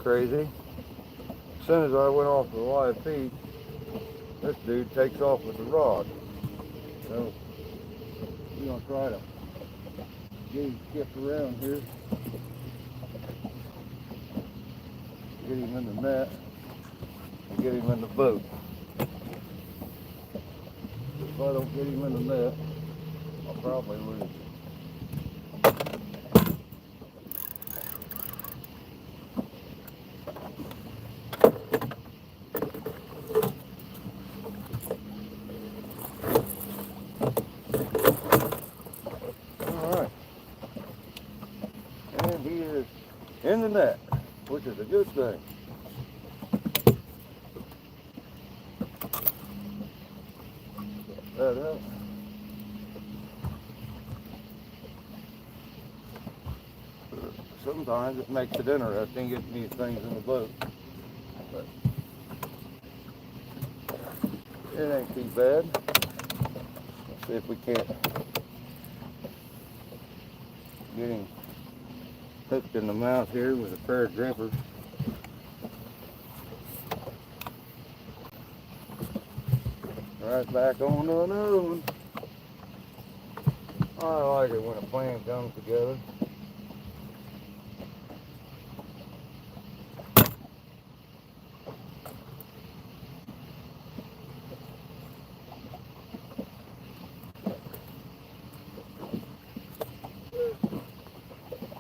crazy. As soon as I went off the live feed, this dude takes off with the rod. So we're gonna try to get him skipped around here. Get him in the net and get him in the boat. If I don't get him in the net, I'll probably lose him. Alright. And he is in the net, which is a good thing. That up. Sometimes it makes it interesting getting these things in the boat, but it ain't too bad. Let's see if we can't get him hooked in the mouth here with a pair of grippers. Right back on to another one. I like it when a plan comes together.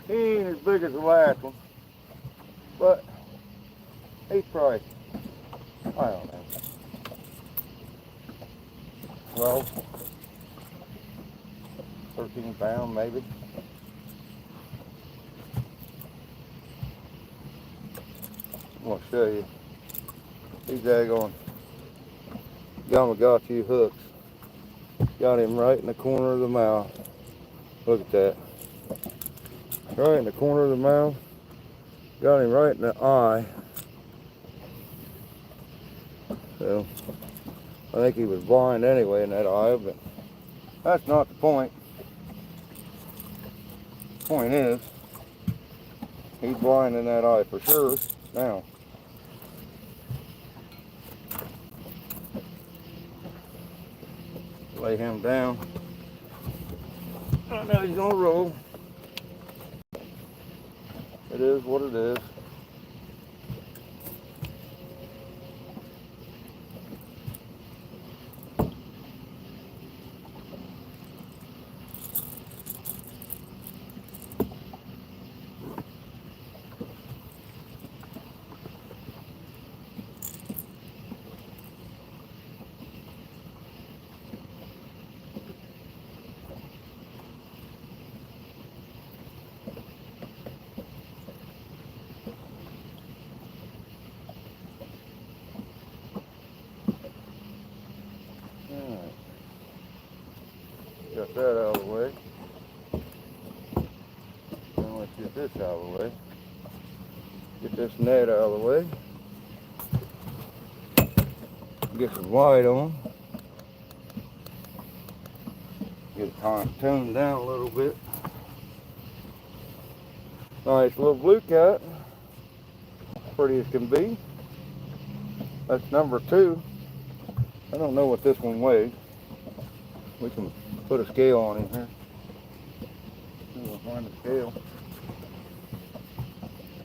He ain't as big as the last one, but he's probably, I don't know, 12, 13 pounds maybe. I'm going to show you these daggone Gamakatsu hooks. Got him right in the corner of the mouth. Look at that. Right in the corner of the mouth. Got him right in the eye. So I think he was blind anyway in that eye, but that's not the point. The point is, he's blind in that eye for sure. Now, lay him down. I know he's gonna roll. It is what it is. Got that out of the way. Now let's get this out of the way. Get this net out of the way. Get some light on. Get it kind of toned down a little bit. Nice little blue cat. Pretty as can be. That's number 2. I don't know what this one weighs. We can put a scale on him here. We'll find the scale.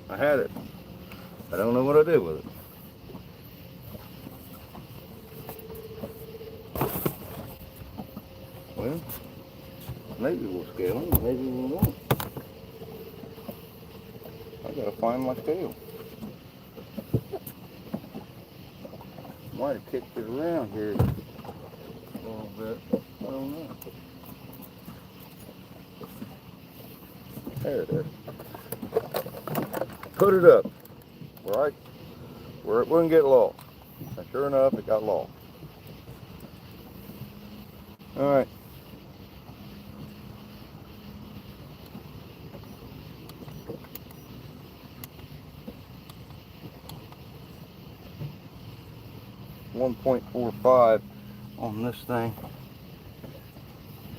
I had it. I don't know what I did with it. Well, maybe we'll scale him, maybe we won't. I gotta find my scale. Might have kicked it around here a little bit. I don't know. There it is. Put it up, right where it wouldn't get lost. And sure enough, it got lost. All right. .45 on this thing.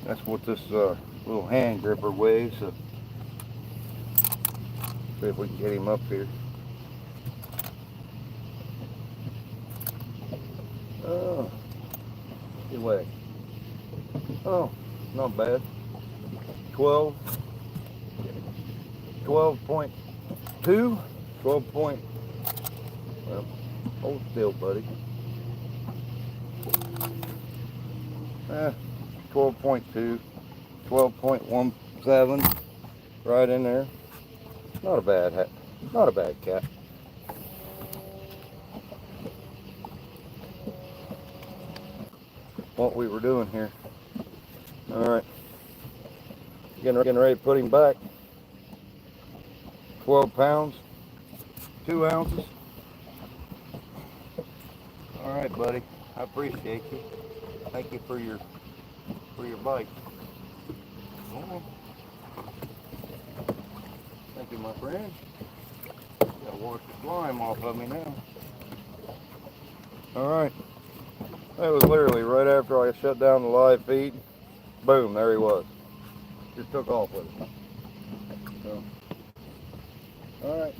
That's what this little hand gripper weighs. So see if we can get him up here. Oh, not bad. 12, 12.2, 12 point, well, hold still, buddy. 12.2, 12.17, right in there. Not a bad not a bad cat. What we were doing here. All right, getting ready to put him back. 12 pounds, 2 ounces. All right, buddy. I appreciate you. Thank you for your bite. Thank you, my friend. Gotta wash the slime off of me now. All right. That was literally right after I shut down the live feed. Boom, there he was. Just took off with it. So, all right.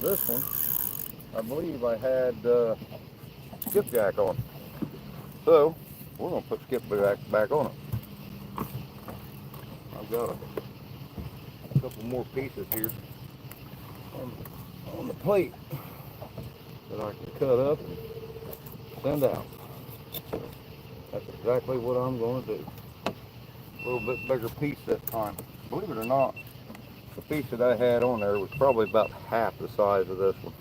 This one, I believe I had skipjack on. So, we're going to put skipjack back on it. I've got a couple more pieces here on the plate that I can cut up and send out. That's exactly what I'm going to do. A little bit bigger piece this time. Believe it or not, the piece that I had on there was probably about half the size of this one.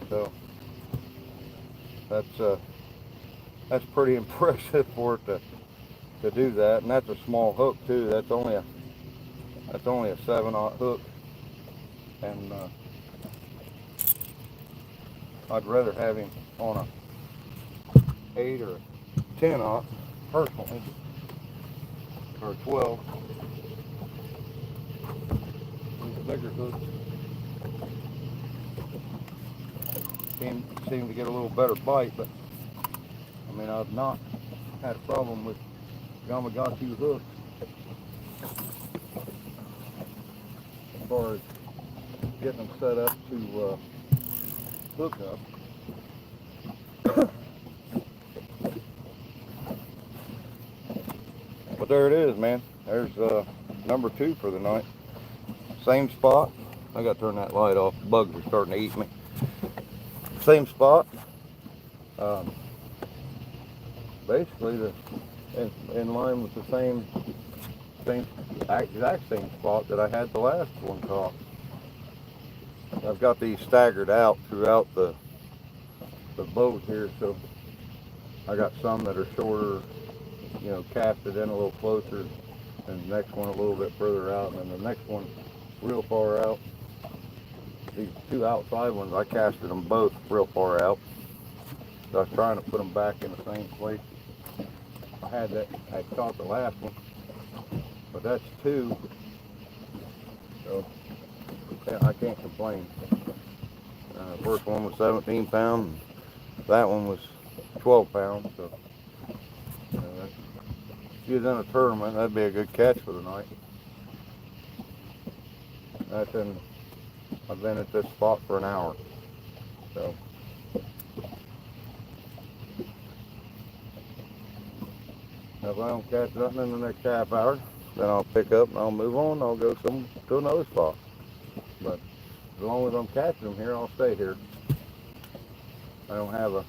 So that's pretty impressive for it to do that. And that's a small hook too. That's only a 7/0 hook, and I'd rather have him on a 8 or a 10/0 personally, or a 12. These bigger hooks seem to get a little better bite, but I mean, I've not had a problem with Gamakatsu hooks as far as getting them set up to hook up. But there it is, man. There's number 2 for the night. Same spot. I got to turn that light off. Bugs are starting to eat me. Same spot. Basically, in line with the same exact same spot that I had the last one caught. I've got these staggered out throughout the boat here, so I got some that are shorter, you know, casted in a little closer, and the next one a little bit further out, and then the next one real far out. These 2 outside ones, I casted them both real far out. So I was trying to put them back in the same place I caught the last one, but that's 2, so yeah, I can't complain. First one was 17 pounds, that one was 12 pounds, so if he was in a tournament, that'd be a good catch for the night. I've been at this spot for an hour, so if I don't catch nothing in the next half hour, then I'll pick up and I'll move on. I'll go to another spot. But as long as I'm catching them here, I'll stay here. I don't have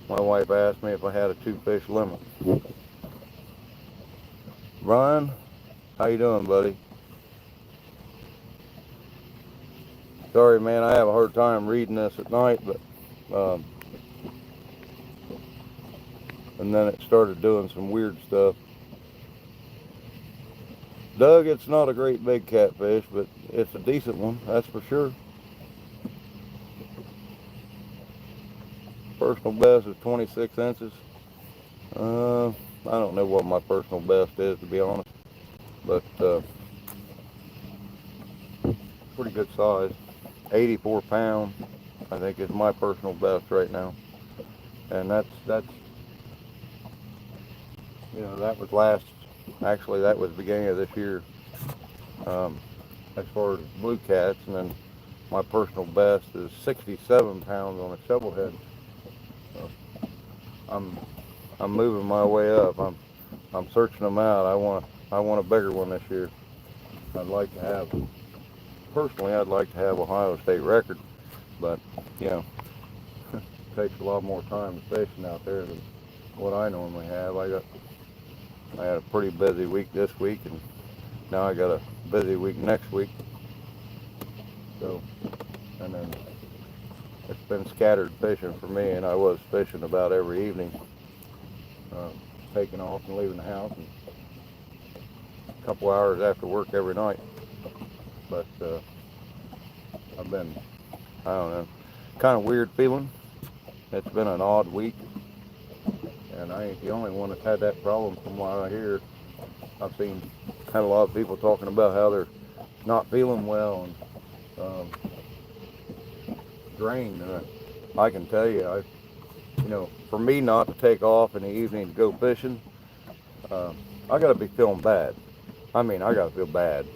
my wife asked me if I had a 2-fish limit. Brian, how you doing, buddy? Sorry, man, I have a hard time reading this at night, but and then it started doing some weird stuff. Doug, it's not a great big catfish, but it's a decent one, that's for sure. Personal best is 26 inches. I don't know what my personal best is, to be honest, but pretty good size. 84 pounds, I think, is my personal best right now, and that's you know, that was actually that was the beginning of this year, as far as blue cats, and then my personal best is 67 pounds on a shovelhead. So I'm I'm moving my way up. I'm searching them out. I want a bigger one this year. I'd like to have, personally, I'd like to have Ohio State record, but you know, it takes a lot more time fishing out there than what I normally have. I had a pretty busy week this week, and now I got a busy week next week. So, and then it's been scattered fishing for me, and I was fishing about every evening, taking off and leaving the house, and a couple hours after work every night. But I've been, I don't know, kind of weird feeling. It's been an odd week, and I ain't the only one that's had that problem from what I hear. I've had a lot of people talking about how they're not feeling well and drained. And I can tell you, for me not to take off in the evening to go fishing, I gotta be feeling bad. I mean, I gotta feel bad,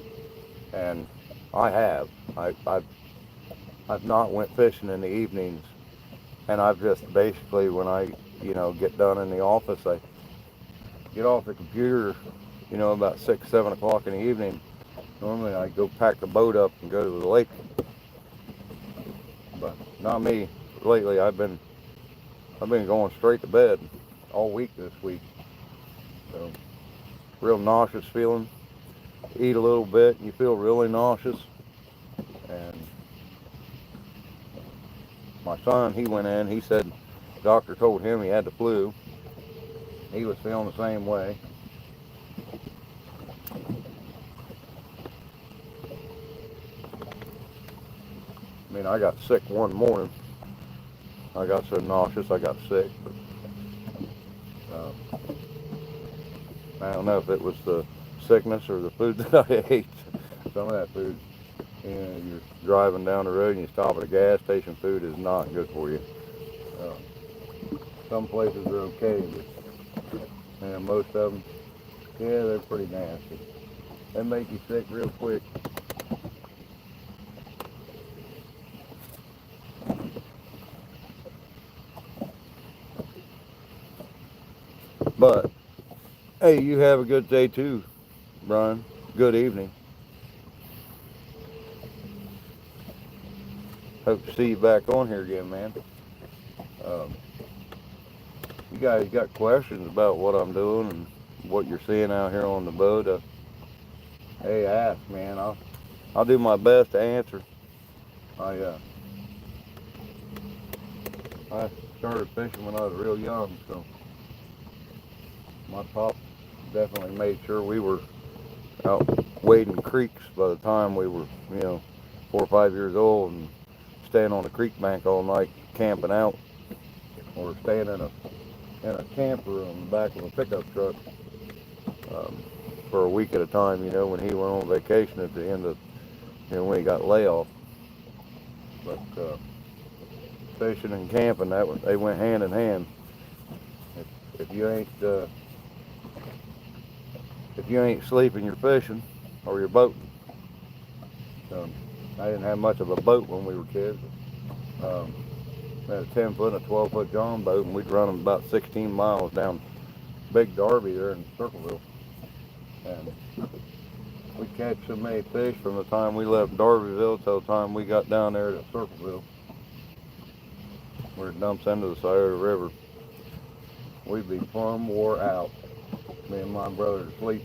and I have. I've not went fishing in the evenings, and I've just basically, when I get done in the office, I get off the computer, about 6, 7 o'clock in the evening. Normally I go pack the boat up and go to the lake, but not me. Lately I've been going straight to bed all week this week. So real nauseous feeling. Eat a little bit and you feel really nauseous. And my son, he went in, he said the doctor told him he had the flu. He was feeling the same way. I mean, I got sick one morning. I got so nauseous I got sick. But, I don't know if it was the sickness or the food that I ate. Some of that food, you're driving down the road and you stop at a gas station, food is not good for you. Some places are okay, but most of them, yeah, they're pretty nasty. They make you sick real quick. But, hey, you have a good day too, Brian. Good evening. Hope to see you back on here again, man. You guys got questions about what I'm doing and what you're seeing out here on the boat? Hey, ask, man. I'll do my best to answer. I started fishing when I was real young, so my pop definitely made sure we were out wading creeks by the time we were, 4 or 5 years old, and staying on the creek bank all night camping out, or staying in a camper on the back of a pickup truck for a week at a time, when he went on vacation at the end of, when he got layoff. But fishing and camping, they went hand in hand. If you ain't sleeping, you're fishing or you're boating. I didn't have much of a boat when we were kids. We had a 10-foot and a 12-foot John boat, and we'd run them about 16 miles down Big Darby there in Circleville. And we'd catch so many fish from the time we left Darbyville till the time we got down there to Circleville, where it dumps into the Scioto River. We'd be plumb wore out. Me and my brother would sleep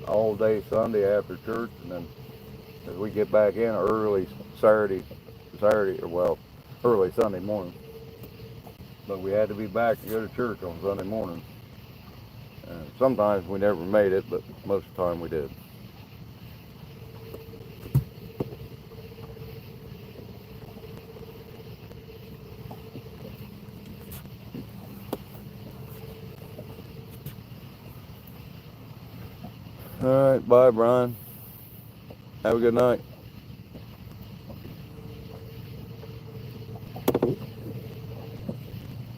all day Sunday after church, and then as we get back in early early Sunday morning. But we had to be back to go to church on Sunday morning. And sometimes we never made it, but most of the time we did. All right, bye, Brian. Have a good night.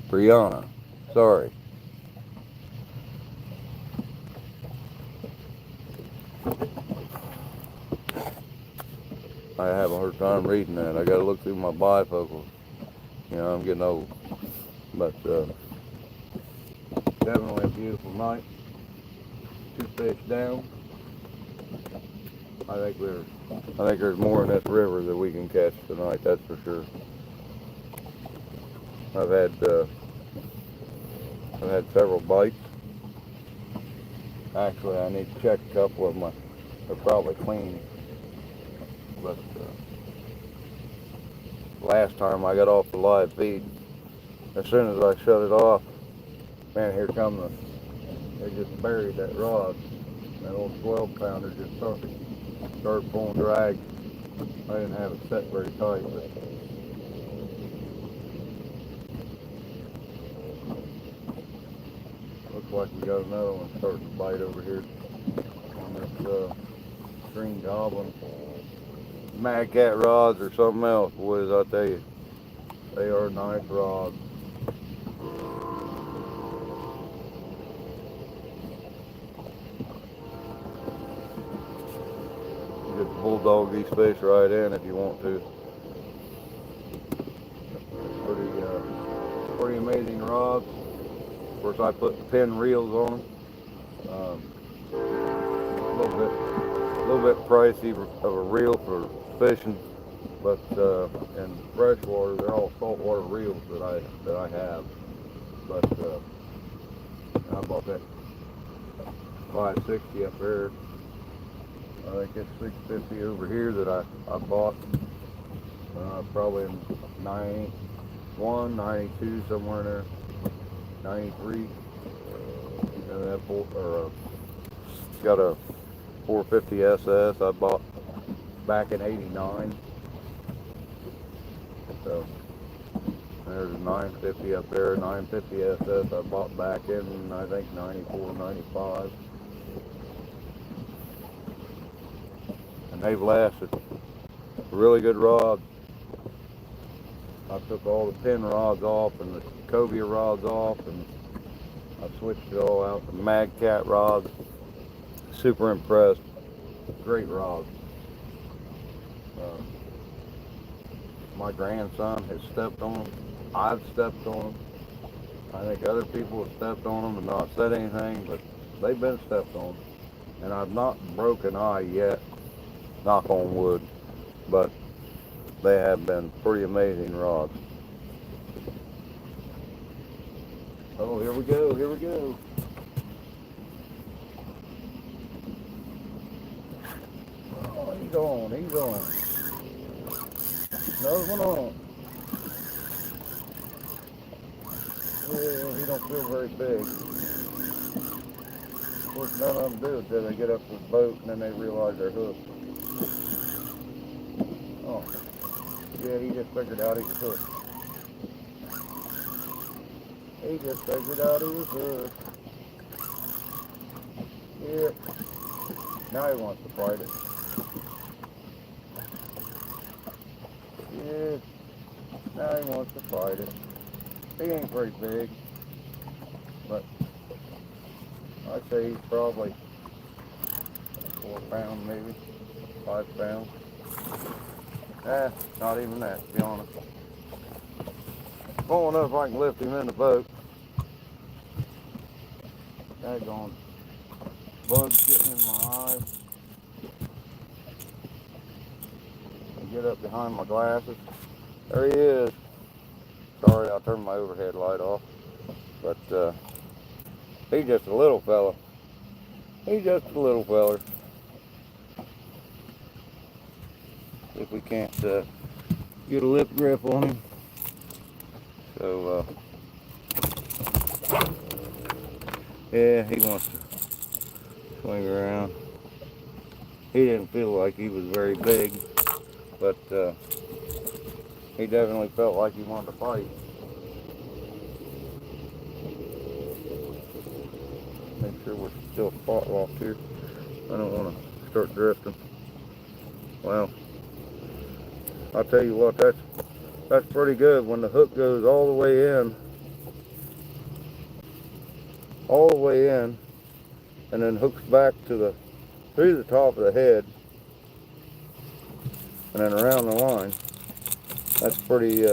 Brianna, sorry. I have a hard time reading that. I gotta look through my bifocals. I'm getting old. But Definitely a beautiful night. 2 fish down. I think there's more in this river that we can catch tonight, that's for sure. I've had several bites. Actually, I need to check a couple of them. They're probably clean. But last time I got off the live feed, as soon as I shut it off, man, here come they just buried that rod. That old 12 pounder just started pulling drag. I didn't have it set very tight, but looks like we got another one starting to bite over here on this green goblin. Mad Cat rods or something else, boys, I tell you. They are nice rods. You just bulldog these fish right in if you want to. Pretty amazing rods. Of course, I put the pin reels on them. A little bit pricey of a reel for fishing, but in freshwater they're all saltwater reels that I have. But I bought that 560 up there. I think it's 650 over here that I bought probably in 91, 92, somewhere in there, 93. And that got a 450 SS I bought back in 89. So there's a 950 up there, 950 SS I bought back in, I think, 94, 95. And they've lasted. Really good rod. I took all the pin rods off and the cobia rods off, and I switched it all out to Mad Cat rods. Super impressed. Great rods. My grandson has stepped on them. I've stepped on them. I think other people have stepped on them and not said anything, but they've been stepped on. And I've not broken eye yet, knock on wood, but they have been pretty amazing rods. Oh, here we go, here we go. Oh, he's on, he's on. Another one on. Yeah, he don't feel very big. Of course, none of them do until they get up to the boat and then they realize they're hooked. Oh, yeah, he just figured out he was hooked. He just figured out he was hooked. Yep. Now he wants to fight it. Yeah. Now he wants to fight it. He ain't very big, but I'd say he's probably 4 pounds, maybe 5 pounds. Not even that, to be honest. Long enough I can lift him in the boat. Daggone bugs getting in my eyes. I get up behind my glasses. There he is. Sorry, I turned my overhead light off. But he's just a little fella. He's just a little feller. If we can't get a lip grip on him. So yeah, he wants to swing around. He didn't feel like he was very big, but he definitely felt like he wanted to fight. Make sure we're still spot locked here. I don't want to start drifting. Well, I'll tell you what, that's pretty good when the hook goes all the way in, and then hooks back through the top of the head, and then around the line. That's pretty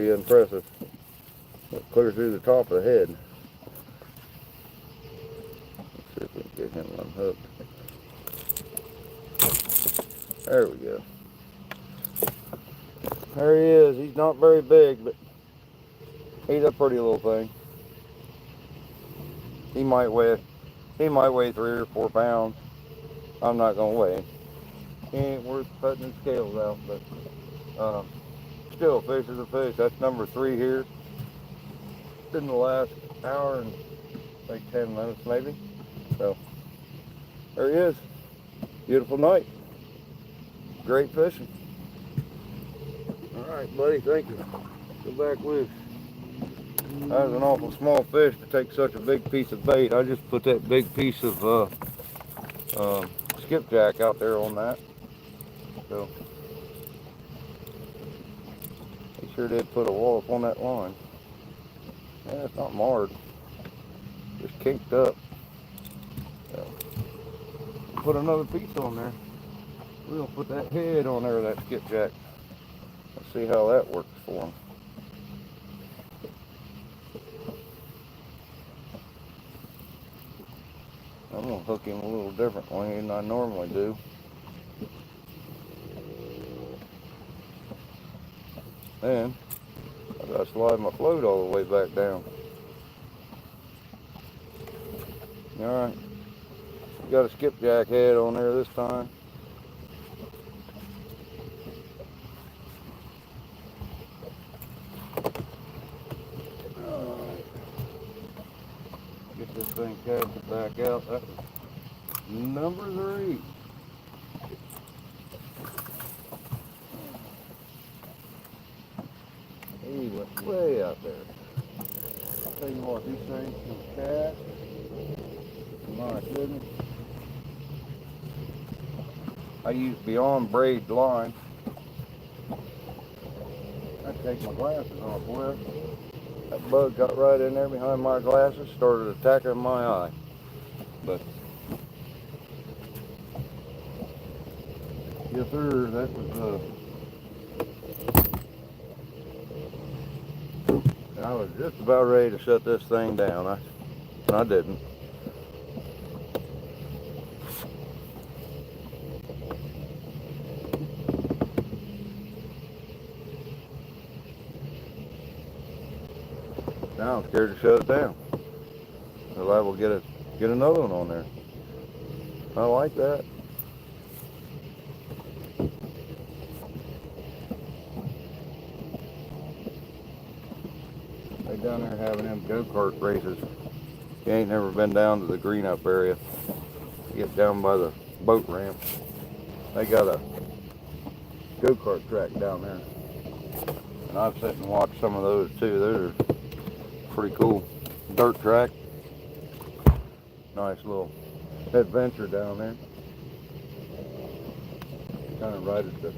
impressive. Clear through the top of the head. There we go. There he is. He's not very big, but he's a pretty little thing. He might weigh 3 or 4 pounds. I'm not gonna weigh him. He ain't worth putting his scales out, but still, a fish is a fish. That's number 3 here. In the last hour and like 10 minutes maybe. So there he is. Beautiful night. Great fishing. All right, buddy. Thank you. Go back loose. That was an awful small fish to take such a big piece of bait. I just put that big piece of skipjack out there on that. So he sure did put a wallop on that line. Yeah, it's not marred. Just kinked up. So, put another piece on there. We're gonna put that head on there, that skipjack. Let's see how that works for him. I'm gonna hook him a little differently than I normally do. Then I gotta slide my float all the way back down. All right, got a skipjack head on there this time. All right. Get this thing casted back out. That was number 3. He went way out there. I'll tell you what, these things can cast. My goodness. I use Beyond Braid line. I take my glasses off, boy. That bug got right in there behind my glasses, started attacking my eye. But yes, sir, that was I was just about ready to shut this thing down. I didn't. Now I'm scared to shut it down. So I will get another one on there. I like that. They down there having them go-kart races. If you ain't never been down to the green up area, you get down by the boat ramp. They got a go-kart track down there. And I've sat and watched some of those too. Those are pretty cool. Dirt track. Nice little adventure down there. Kind of right at the,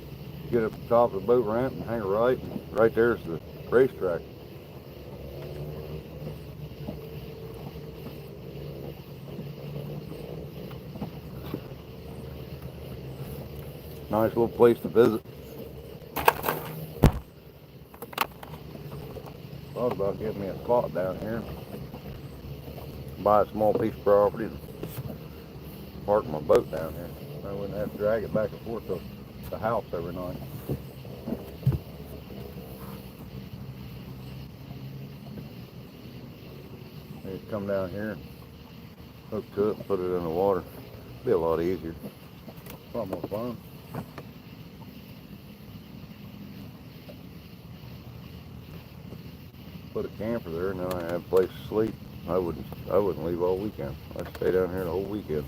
get up the top of the boat ramp and hang a right. And right there's the racetrack. Nice little place to visit. Thought about getting me a spot down here. Buy a small piece of property and park my boat down here. I wouldn't have to drag it back and forth to the house every night. They just come down here, hook to it, and put it in the water. Be a lot easier. A lot more fun. Put a camper there, and then I have a place to sleep. I wouldn't leave all weekend. I'd stay down here the whole weekend.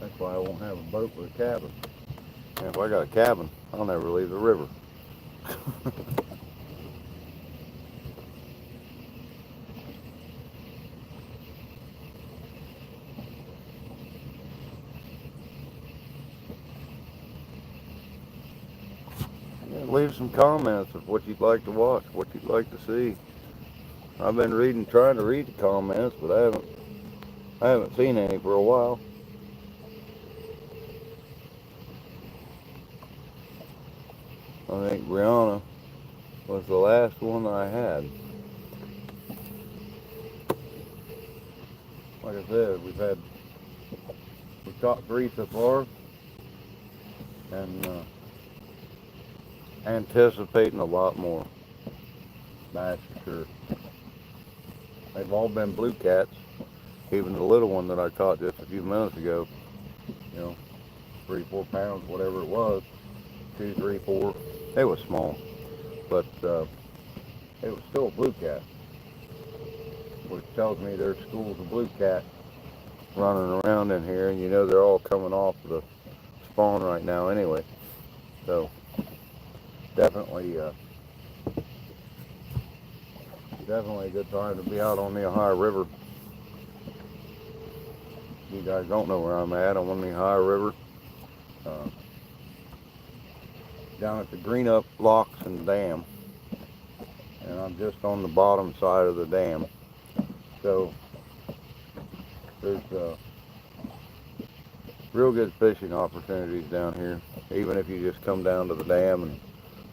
That's why I won't have a boat with a cabin. And if I got a cabin, I'll never leave the river. Leave some comments of what you'd like to watch, what you'd like to see. I've been trying to read the comments, but I haven't seen any for a while. I think Brianna was the last one I had. like I said, we've caught 3 so far, and anticipating a lot more. That's for sure. They've all been blue cats, even the little one that I caught just a few minutes ago. 3-4 pounds, whatever it was, 2, 3, 4. It was small, but it was still a blue cat, which tells me there's schools of blue cat running around in here, and they're all coming off the spawn right now anyway. So definitely a good time to be out on the Ohio River. You guys don't know where I'm at. I'm on the Ohio River, down at the Greenup Locks and Dam, and I'm just on the bottom side of the dam. So there's real good fishing opportunities down here, even if you just come down to the dam and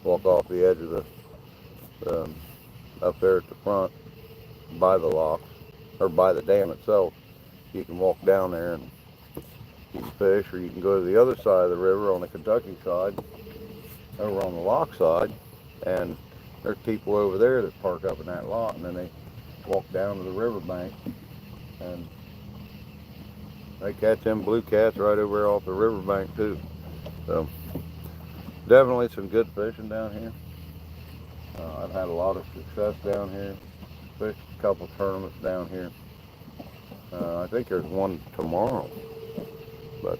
walk off the edge of the up there at the front by the locks, or by the dam itself. You can walk down there and you can fish, or you can go to the other side of the river on the Kentucky side, over on the lock side, and there's people over there that park up in that lot, and then they walk down to the riverbank, and they catch them blue cats right over there off the riverbank too. So definitely some good fishing down here. I've had a lot of success down here. Fished a couple tournaments down here. I think there's one tomorrow, but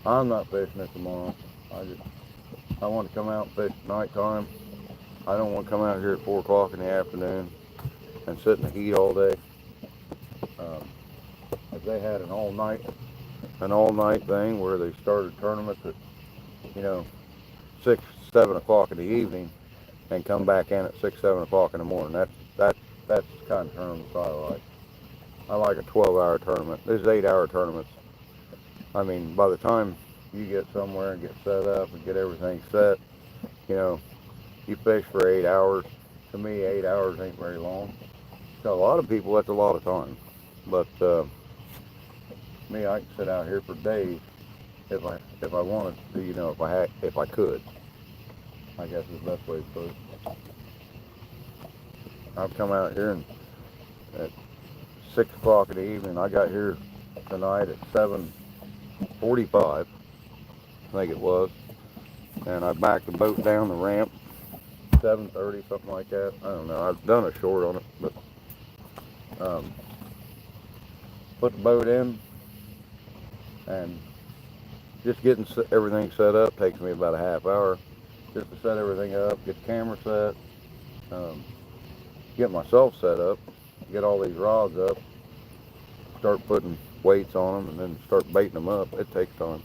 I'm not fishing it tomorrow. I want to come out and fish at nighttime. I don't want to come out here at 4 o'clock in the afternoon and sit in the heat all day. If they had an all-night thing where they started tournaments at 6, 7 o'clock in the evening and come back in at 6, 7 o'clock in the morning, that's the kind of tournaments I like. I like a 12-hour tournament. There's 8-hour tournaments. I mean, by the time you get somewhere and get set up and get everything set, you fish for 8 hours. To me, 8 hours ain't very long. To a lot of people, that's a lot of time. But me, I can sit out here for days if I wanted to, if I could. I guess is the best way to put it. I've come out here and at 6 o'clock in the evening. I got here tonight at 7:45, I think it was, and I backed the boat down the ramp 7:30, something like that. I don't know. I've done a short on it, but put the boat in, and just getting everything set up takes me about a half hour just to set everything up, get the camera set, get myself set up, get all these rods up, start putting weights on them, and then start baiting them up. It takes time,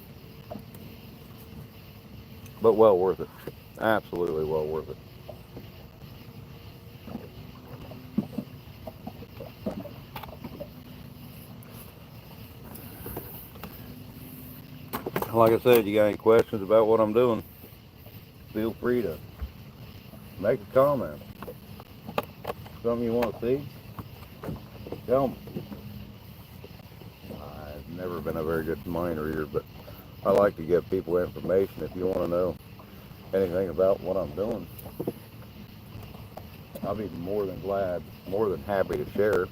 but well worth it. Absolutely well worth it. Like I said, you got any questions about what I'm doing, feel free to make a comment. Something you want to see, tell me. I've never been a very good mind reader, but I like to give people information. If you want to know anything about what I'm doing, I'll be more than glad, more than happy to share.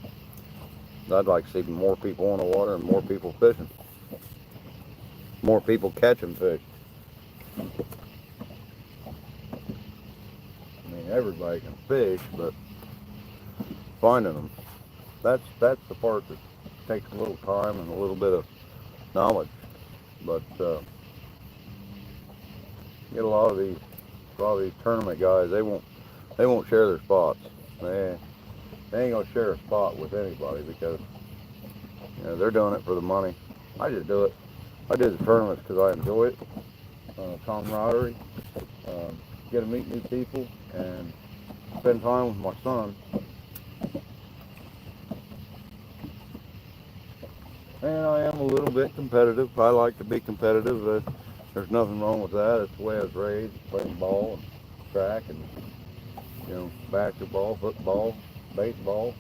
I'd like to see more people on the water and more people fishing. More people catching fish. I mean, everybody can fish, but finding them, that's the part that takes a little time and a little bit of knowledge. But get a lot of these tournament guys, they won't share their spots. They ain't gonna share a spot with anybody because they're doing it for the money. I just do it. I do the tournaments because I enjoy it, camaraderie, get to meet new people, and spend time with my son. And I am a little bit competitive. I like to be competitive. There's nothing wrong with that. It's the way I was raised, playing ball and track and basketball, football, baseball.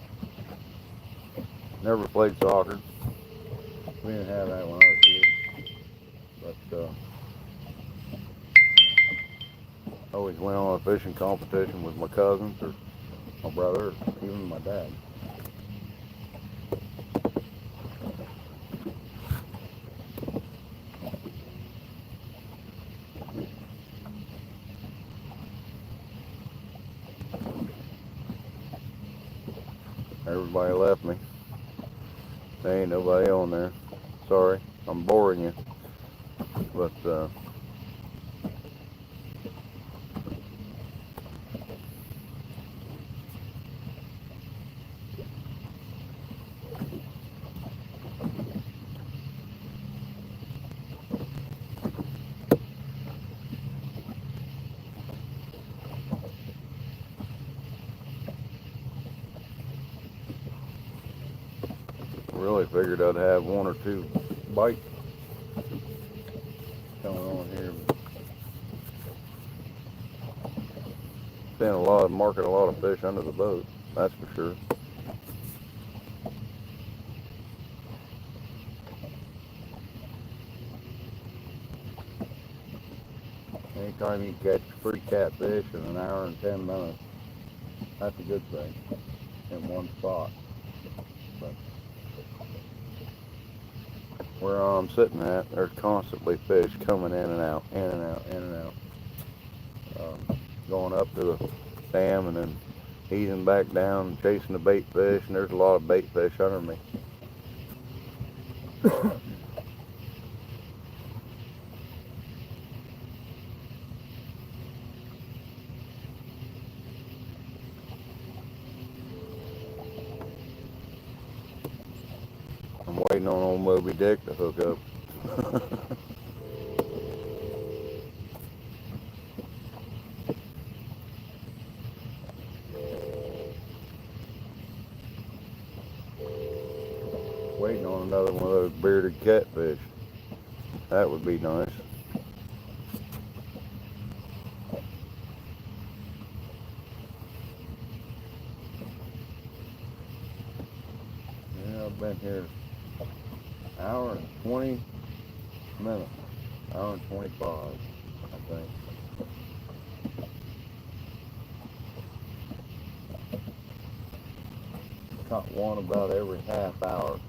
Never played soccer. We didn't have that when I was a kid. But always went on a fishing competition with my cousins or my brother, or even my dad. Everybody left me. There ain't nobody on there. Sorry, I'm boring you. But really figured I'd have one or two bites coming on here. Seeing marking a lot of fish under the boat, that's for sure. Anytime you catch free catfish in an hour and 10 minutes, that's a good thing in one spot. But where I'm sitting at, there's constantly fish coming in and out, in and out, in and out. Going up to the dam and then easing back down, chasing the bait fish, and there's a lot of bait fish under me. I'm waiting on old Moby Dick to hook up. Waiting on another one of those bearded catfish. That would be nice. Yeah, I've been here an hour and 20 minutes. Hour and 25, I think. Caught one about every half hour.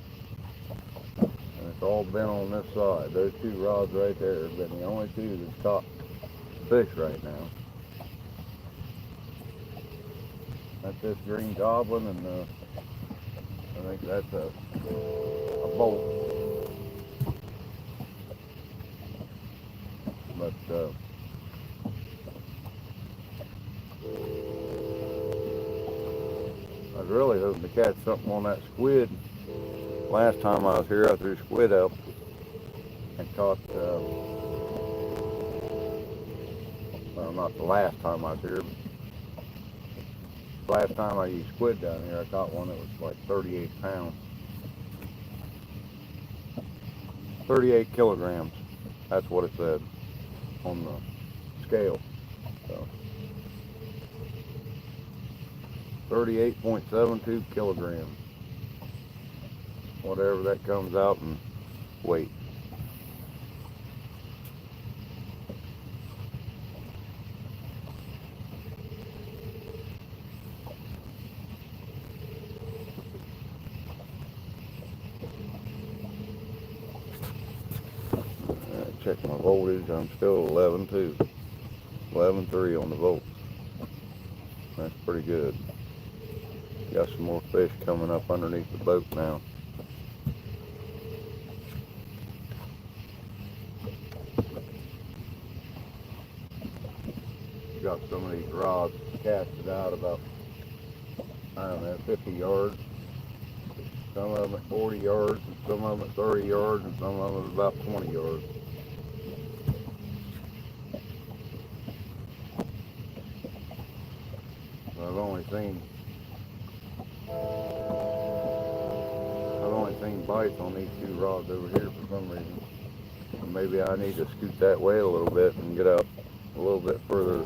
And it's all been on this side. Those two rods right there have been the only two that's caught fish right now. That's this green goblin, and I think that's a bolt. But I was really hoping to catch something on that squid. Last time I was here, I threw squid out and caught, well, not the last time I was here, but last time I used squid down here, I caught one that was like 38 pounds. 38 kilograms, that's what it said on the scale. So 38.72 kilograms. Whatever that comes out in weight. Check my voltage, I'm still 11.2. 11.3 on the volts. That's pretty good. Got some more fish coming up underneath the boat now. Got some of these rods casted out about, I don't know, 50 yards. Some of them at 40 yards, and some of them at 30 yards, and some of them at about 20 yards. I've only seen bites on these two rods over here for some reason. And maybe I need to scoot that way a little bit and get out a little bit further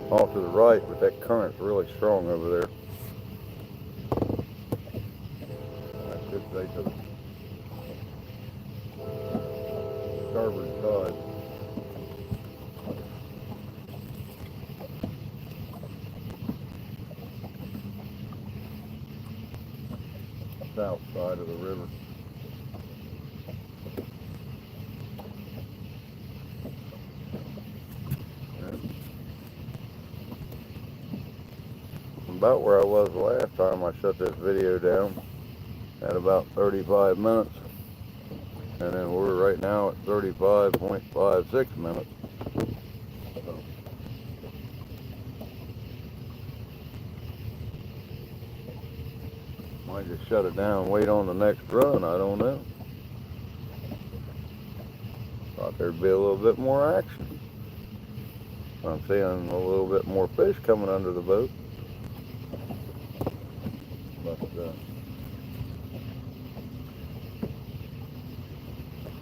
off to the right, but that current's really strong over there. That should say, to the starboard side. South side of the river. About where I was the last time I shut this video down, at about 35 minutes, and then we're right now at 35.56 minutes. So, might just shut it down and wait on the next run, I don't know. Thought there'd be a little bit more action. I'm seeing a little bit more fish coming under the boat. But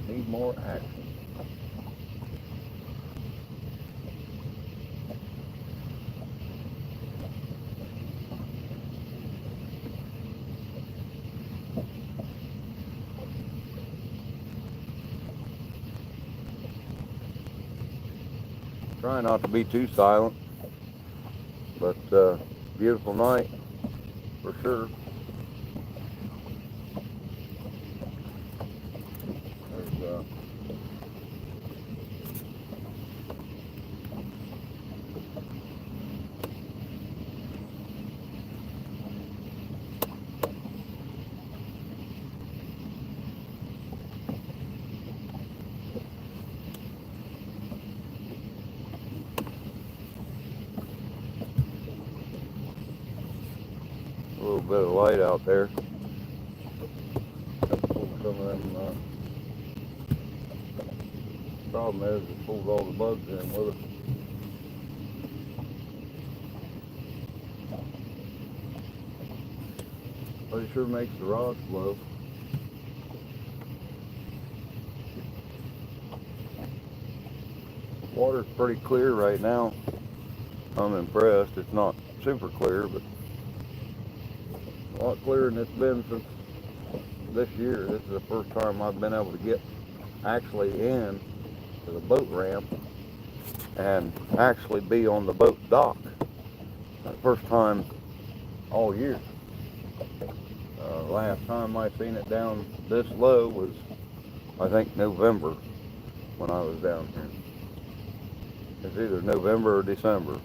need more action. Try not to be too silent, but beautiful night for sure. There's a little bit of light out there. Pull some of them. Problem is, it pulls all the bugs in with it. But it sure makes the rods blow. Water's pretty clear right now. I'm impressed. It's not super clear, but a lot clearer than it's been since this year. This is the first time I've been able to get actually in to the boat ramp and actually be on the boat dock. The first time all year. Last time I seen it down this low was, I think, November when I was down here. It's either November or December,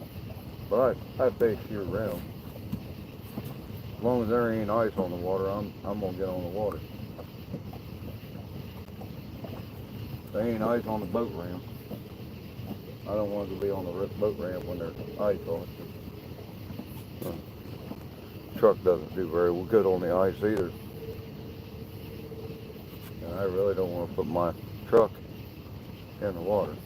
but I fish year round. As long as there ain't ice on the water, I'm gonna get on the water. There ain't ice on the boat ramp. I don't want to be on the boat ramp when there's ice on it. Truck doesn't do very good on the ice either. And I really don't want to put my truck in the water.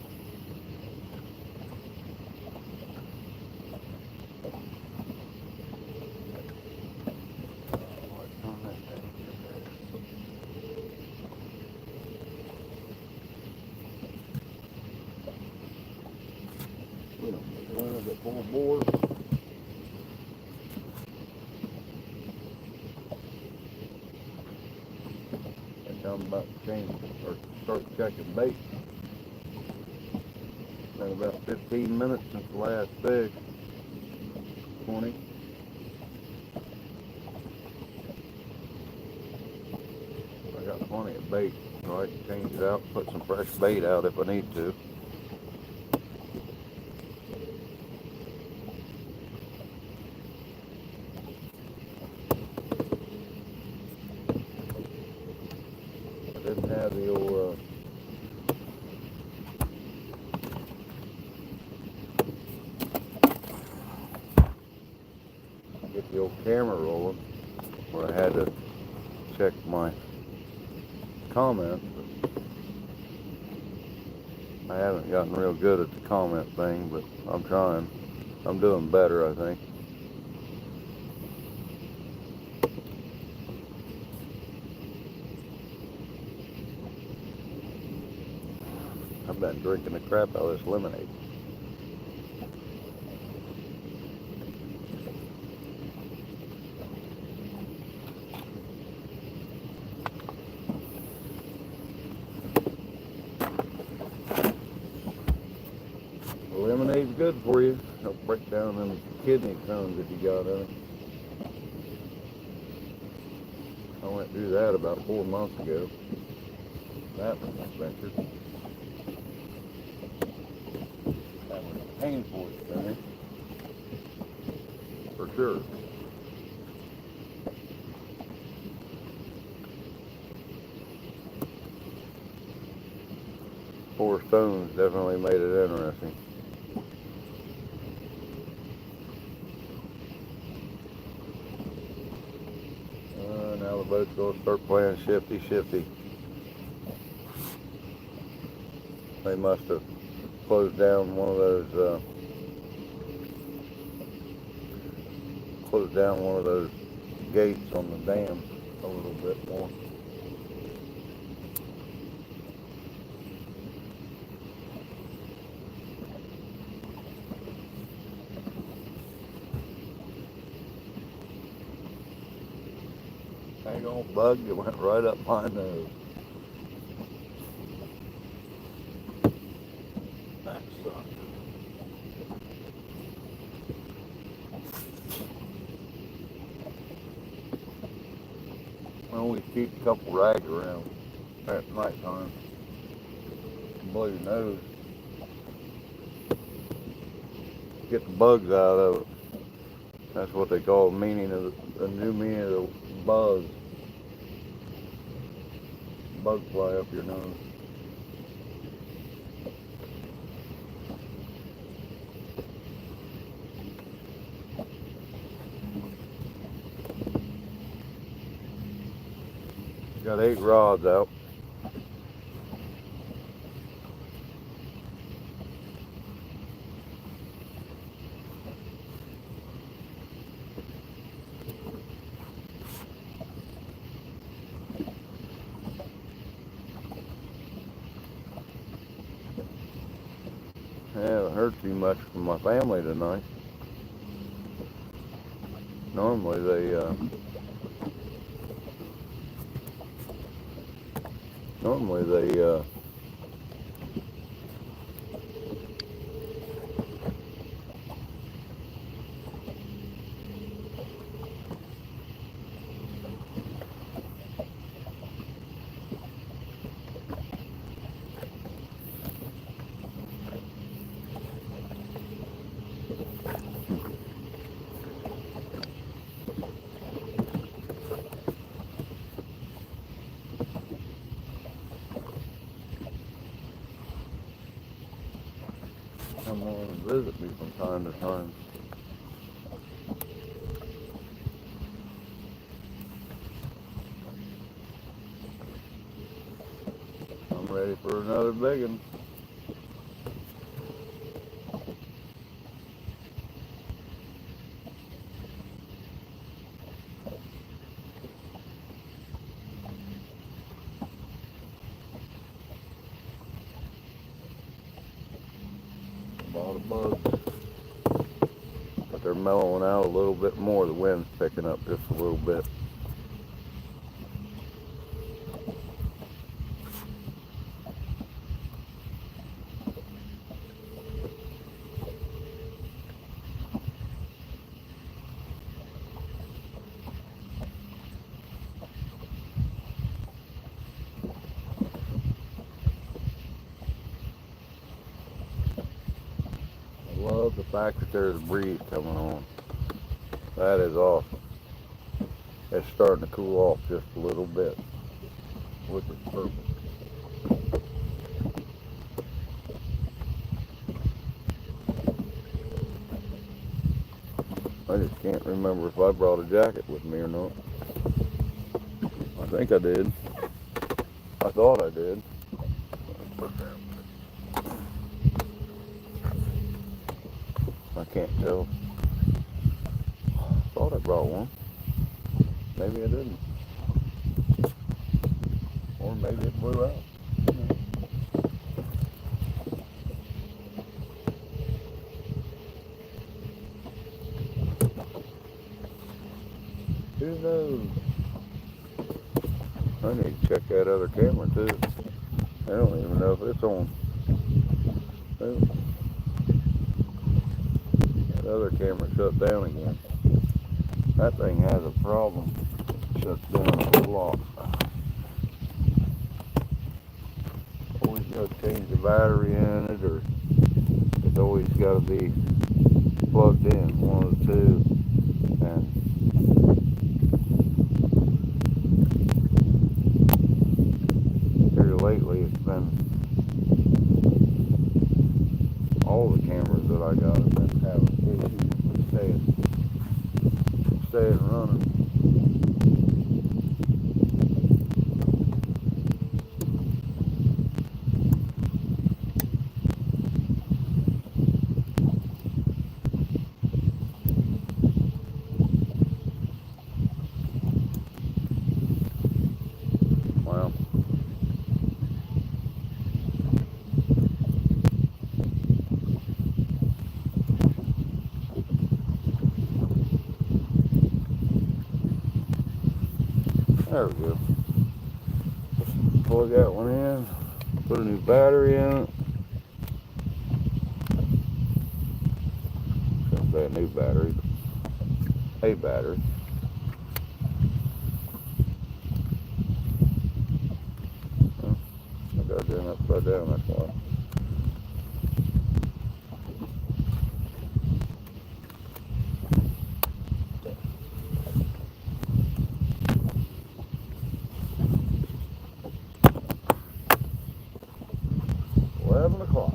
Run it at full bore. I'm about to change or start checking bait. Been about 15 minutes since the last fish. 20. I got plenty of bait, so I can change it out, put some fresh bait out if I need to. I didn't have the old get the old camera rolling where I had to check my comments. I haven't gotten real good at the comment thing, but I'm trying. I'm doing better, I think. I've been drinking the crap out of this lemonade. good for you. Help break down them kidney stones that you got in it. I went through that about 4 months ago. That was an adventure. That was a painful experience. For sure. Four stones definitely made it interesting. Now the boat's going to start playing shifty shifty. They must have closed down one of those gates on the dam a little bit more. Dang old bug that went right up my nose. That sucked. I always keep a couple rags around at night time. Blow your nose. Get the bugs out of it. That's what they call the new meaning of the buzz. Bugs fly up your nose. Got 8 rods out. I haven't heard too much from my family tonight. Normally they come on and visit me from time to time. I'm ready for another big one. All the bugs, but they're mellowing out a little bit more. The wind's picking up just a little bit. I love the fact that there's a breeze coming on. That is awesome. It's starting to cool off just a little bit, which is perfect. I just can't remember if I brought a jacket with me or not. I think I did. I thought I did. I can't tell. I thought I brought one. Maybe I didn't. Or maybe it blew out. Who knows? I need to check that other camera too. I don't even know if it's on. Well, The other camera shut down again. That thing has a problem. Shuts down a lot. Always got to change the battery in it, or it's always got to be plugged in, one of the two. And here lately, it's been all the cameras that I got have been having issues with staying running. Well, there we go. Plug that one in, put a new battery in it. Shouldn't say a new battery, but a battery. I got it in upside down, that's why. 11 o'clock.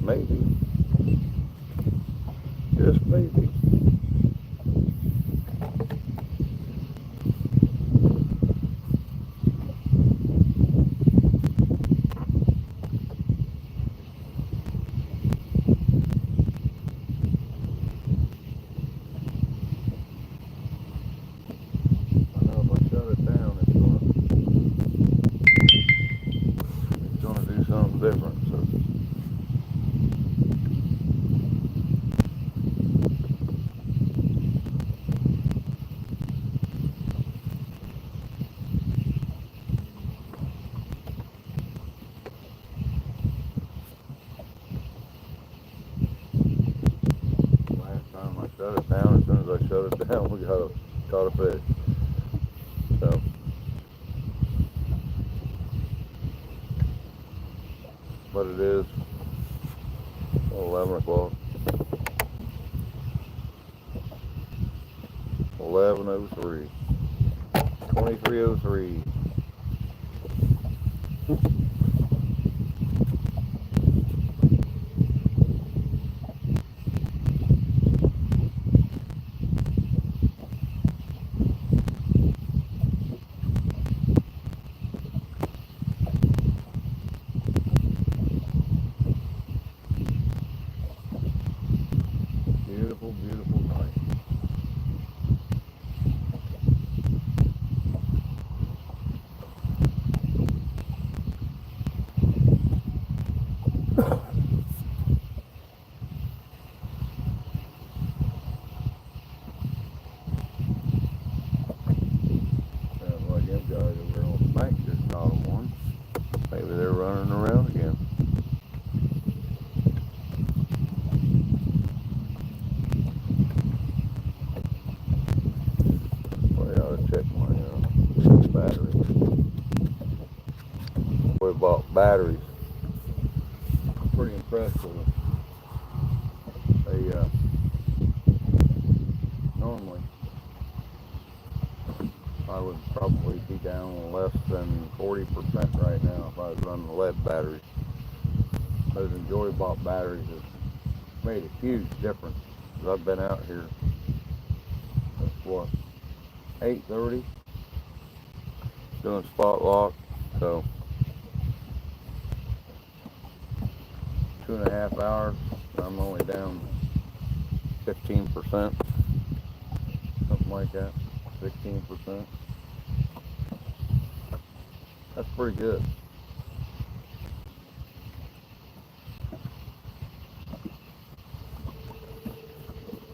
Maybe. Just maybe. I know if I shut it down, it's gonna do something different. So. Shut it down. As soon as I shut it down, we caught a fish. So, but it is 11 o'clock. 11:03. 23:03. Beautiful, beautiful night. Sounds like them guys over on the bank just caught them one. Maybe they're running around again. Check my battery. We bought batteries. Pretty impressed with them. They normally I would probably be down down less than 40% right now if I was running the lead batteries. Those Enjoy-Bot batteries have made a huge difference. I've been out here since what, 8:30 doing spot lock, so 2.5 hours. I'm only down 15%, something like that, 16%. That's pretty good.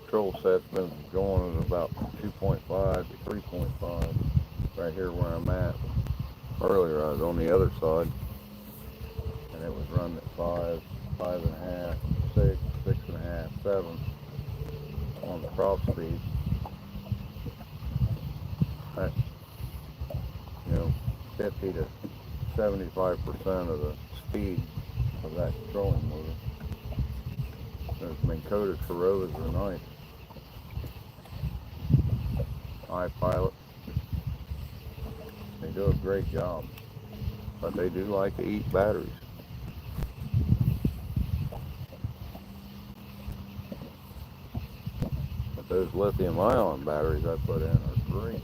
Control set's been going at about 2.5 to 3.5 right here where I'm at. Earlier I was on the other side and it was running at 5, 5.5, 6, 6.5, 7 on the prop speed. That's, 50 to 75% of the speed of that trolling motor. Those Minn Kota Corollas are nice. iPilot, they do a great job, but they do like to eat batteries. But those lithium-ion batteries I put in are great.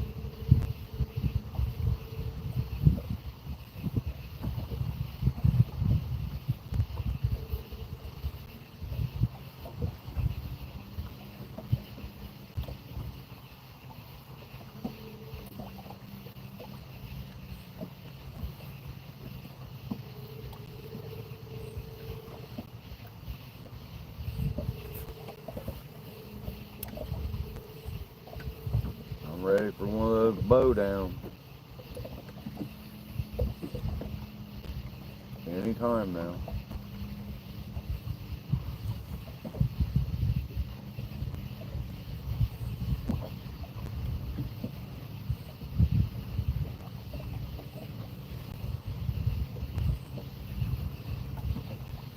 I'm ready for one of those bow downs. Anytime now.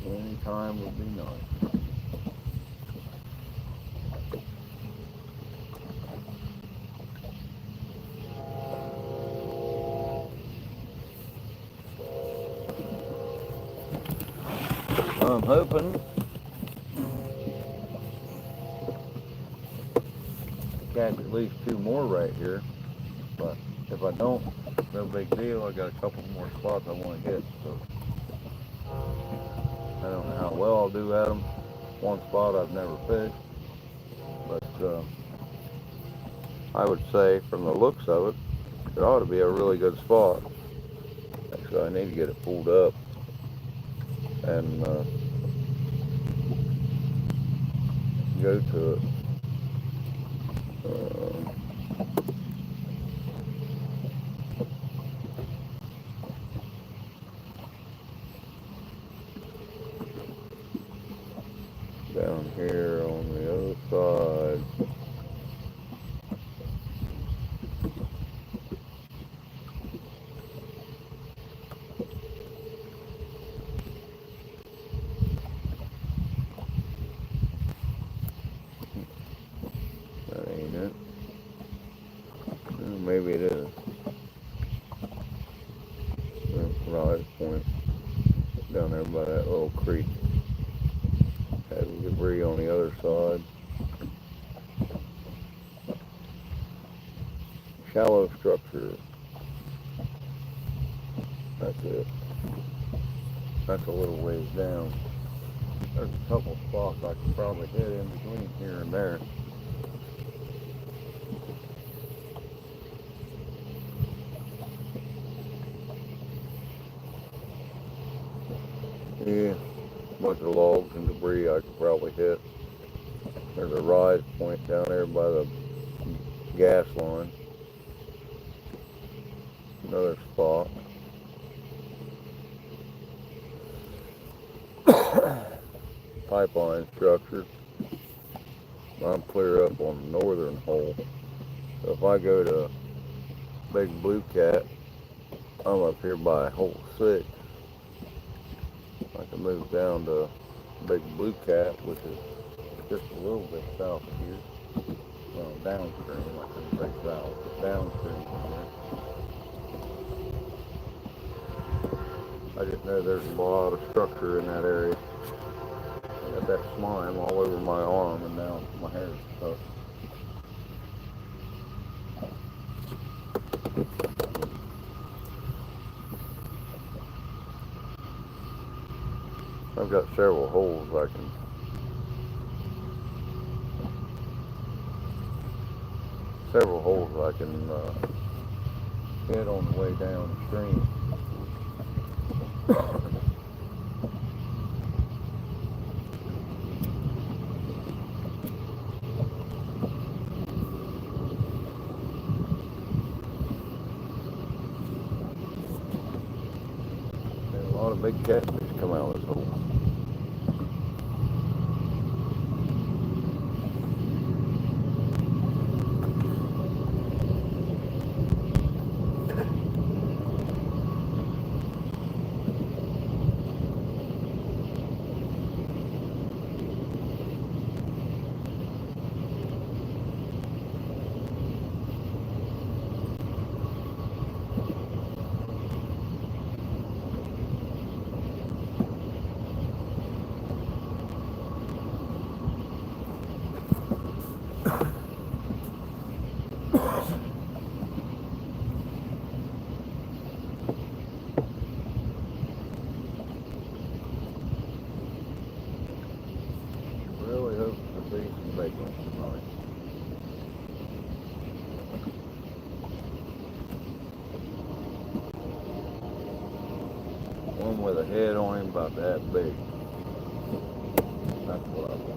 Anytime would be nice. I'm hoping to catch at least 2 more right here, but if I don't, no big deal. I got a couple more spots I want to hit, so I don't know how well I'll do at them. One spot I've never fished, but I would say from the looks of it, it ought to be a really good spot. Actually, I need to get it pulled up and go to it. Down here on the other side. That ain't it. Well, maybe it is. Rise point down there by that little creek. Has debris on the other side. Shallow structure. That's it. That's a little ways down. There's a couple spots I could probably hit in between here and there. Yeah, a bunch of logs and debris I could probably hit. There's a rise point down there by the gas line. Another spot. Pipeline structure. I'm clear up on the northern hole. So if I go to Big Blue Cat, I'm up here by hole 6. I can move down to Big Blue Cat, which is just a little bit south of here. Well, downstream, I couldn't say south, but downstream from here. I just know there's a lot of structure in that area. I got that slime all over my arm and now my hair's stuck. I've got several holes I can hit on the way downstream. And a lot of big catfish come out of this hole. Really hope to see some big ones tonight. One with a head on him about that big. That's what I want.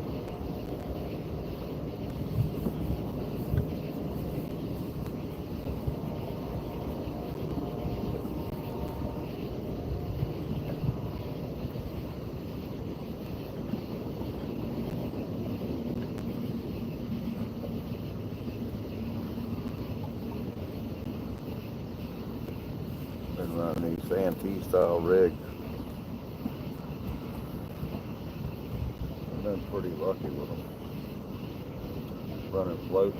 Been running these Santee style rigs. I've been pretty lucky with them. Running floats.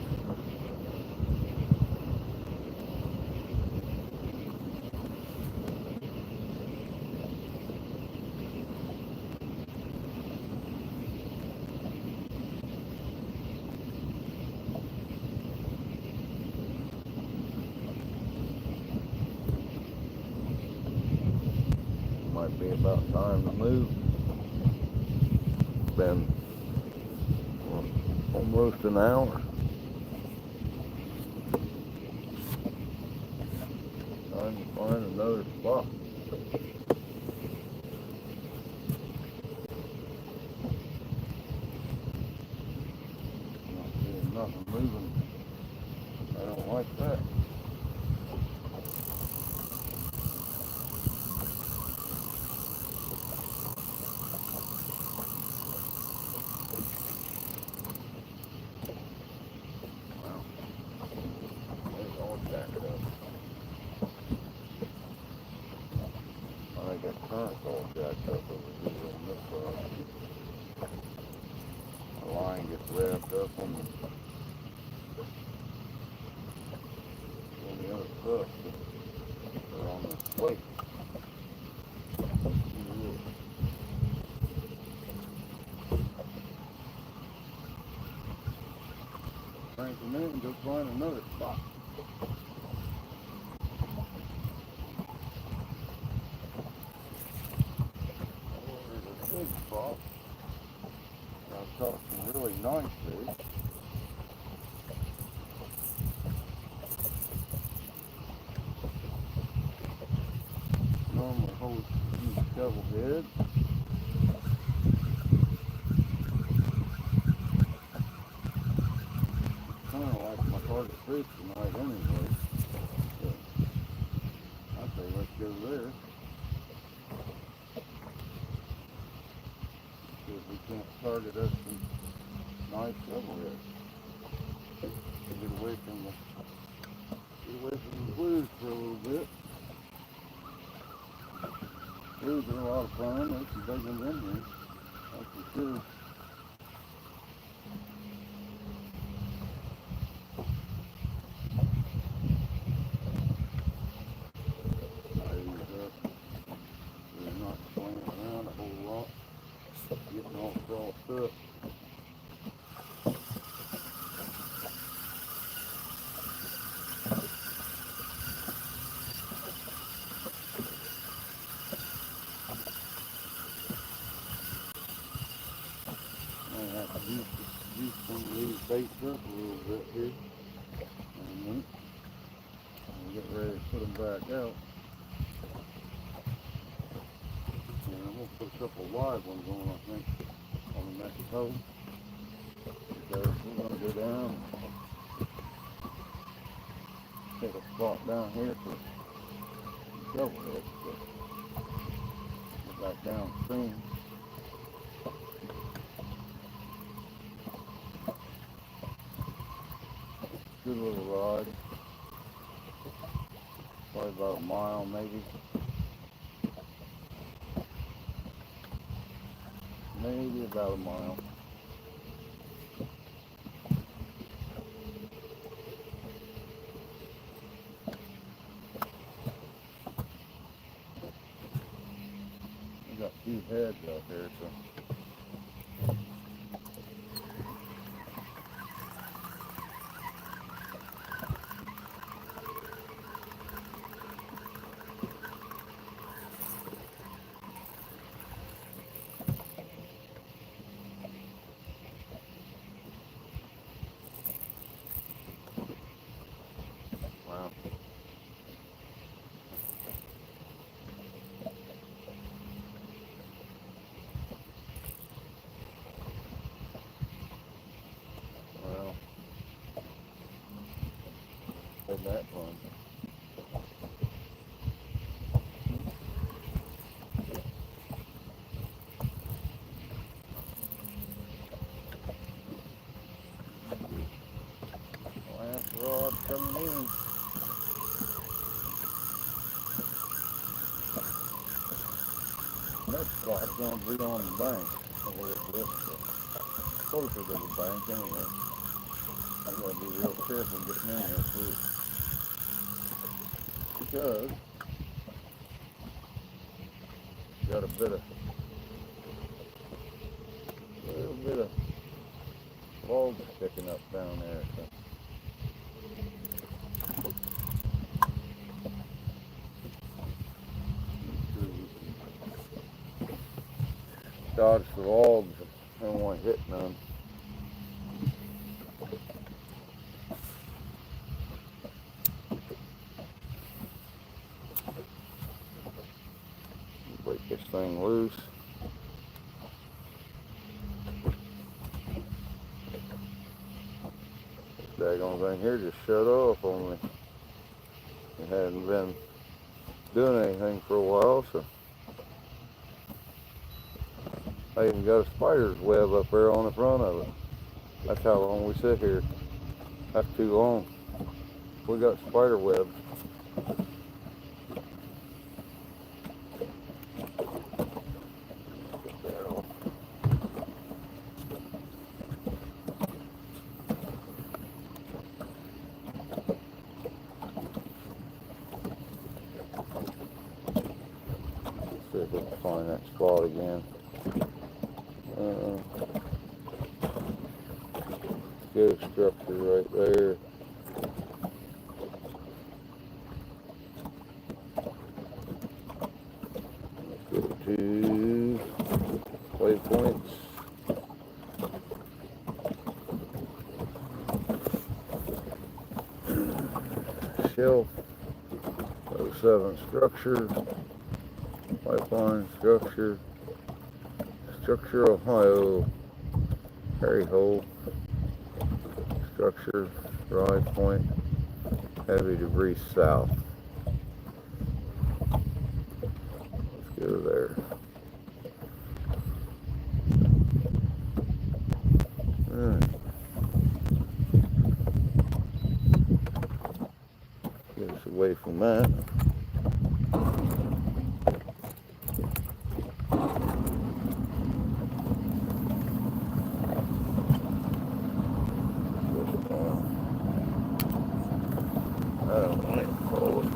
Might be about time to move. Been almost an hour. Time to find another spot. Not seeing nothing moving. I don't like that. I got currents all jacked up over here on this side. The line gets wrapped up on the other stuff, or on the plate. Crank them in and go find another spot. Big spot. I've caught some really nice fish. Normally hold these shovel heads. Kind of like my target fish tonight anyway. But I say let's go there. See if we can't target us some nice shovel heads. Get away from the blues for a little bit. Blues are a lot of fun. There's some big ones in here. That's for sure. Use some of these baits up a little bit here. And we'll get ready to put them back out. And I'm going to put a couple of live ones on, I think, on the next hole. So we're going to go down, take a spot down here for shovel heads, get back downstream. Good little rod, probably about a mile maybe. Maybe about a mile. We got a few heads out there, so. Wow. Well, had that fun. Last rod coming in. Next spot's going to be on the bank, a little bit closer to the bank anyway. I got to be real careful getting in there too, because got a little bit of log sticking up down there. So. Dodge the logs, I don't want to hit none. Break this thing loose. Daggone thing here just shut off on me. It hadn't been doing anything for a while, so I even got a spider's web up there on the front of it. That's how long we sit here. That's too long. We got spider webs. See if we can find that spot again. Good structure right there. Let's go to waypoints. Shelf 07 structure. Pipeline structure. Structure Ohio. Harry Hole. Structure, Dry Point, heavy debris south. Let's go there. Alright. Get us away from that. I don't want it forward.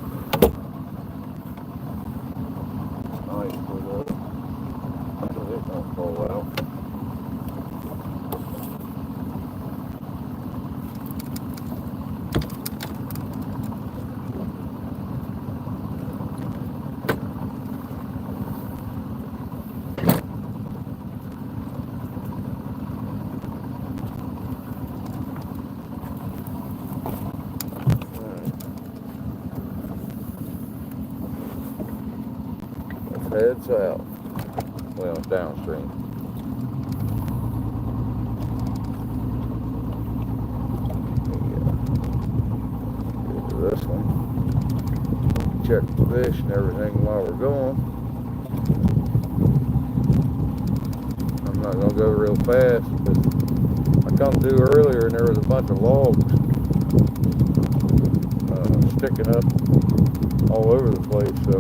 Nice put up. So it don't fall out. head south. Well, downstream. Get to this one. Check the fish and everything while we're going. I'm not going to go real fast because I come through earlier and there was a bunch of logs sticking up all over the place, so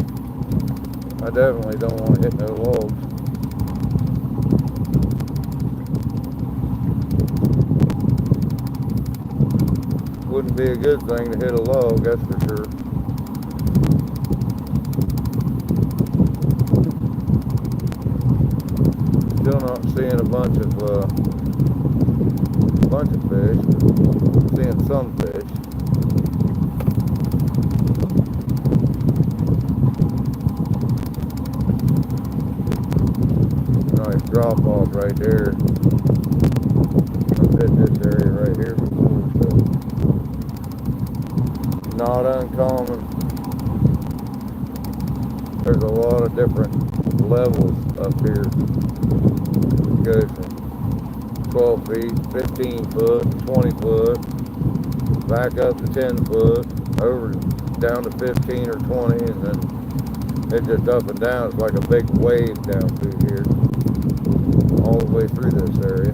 I definitely don't want to hit no logs. Wouldn't be a good thing to hit a log, that's for sure. Still not seeing a bunch of fish, but seeing some fish. Nice drop off right there. I've hit this area right here before, so not uncommon. There's a lot of different levels up here. It goes from 12 feet, 15 foot, 20 foot, back up to 10 foot, over down to 15 or 20, and then it's just up and down. It's like a big wave down through here, all the way through this area.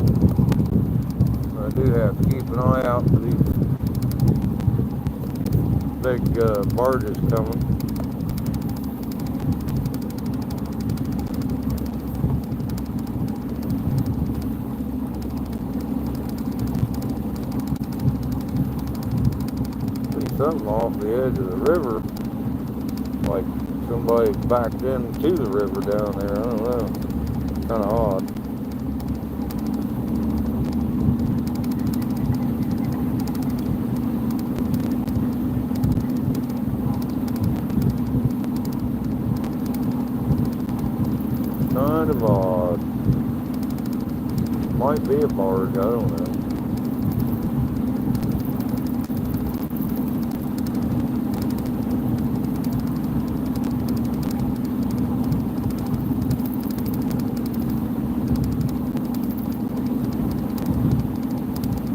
I do have to keep an eye out for these big barges coming. Something off the edge of the river, like somebody backed into the river down there. I don't know, kind of odd. Kind of odd. Might be a barge, I don't know.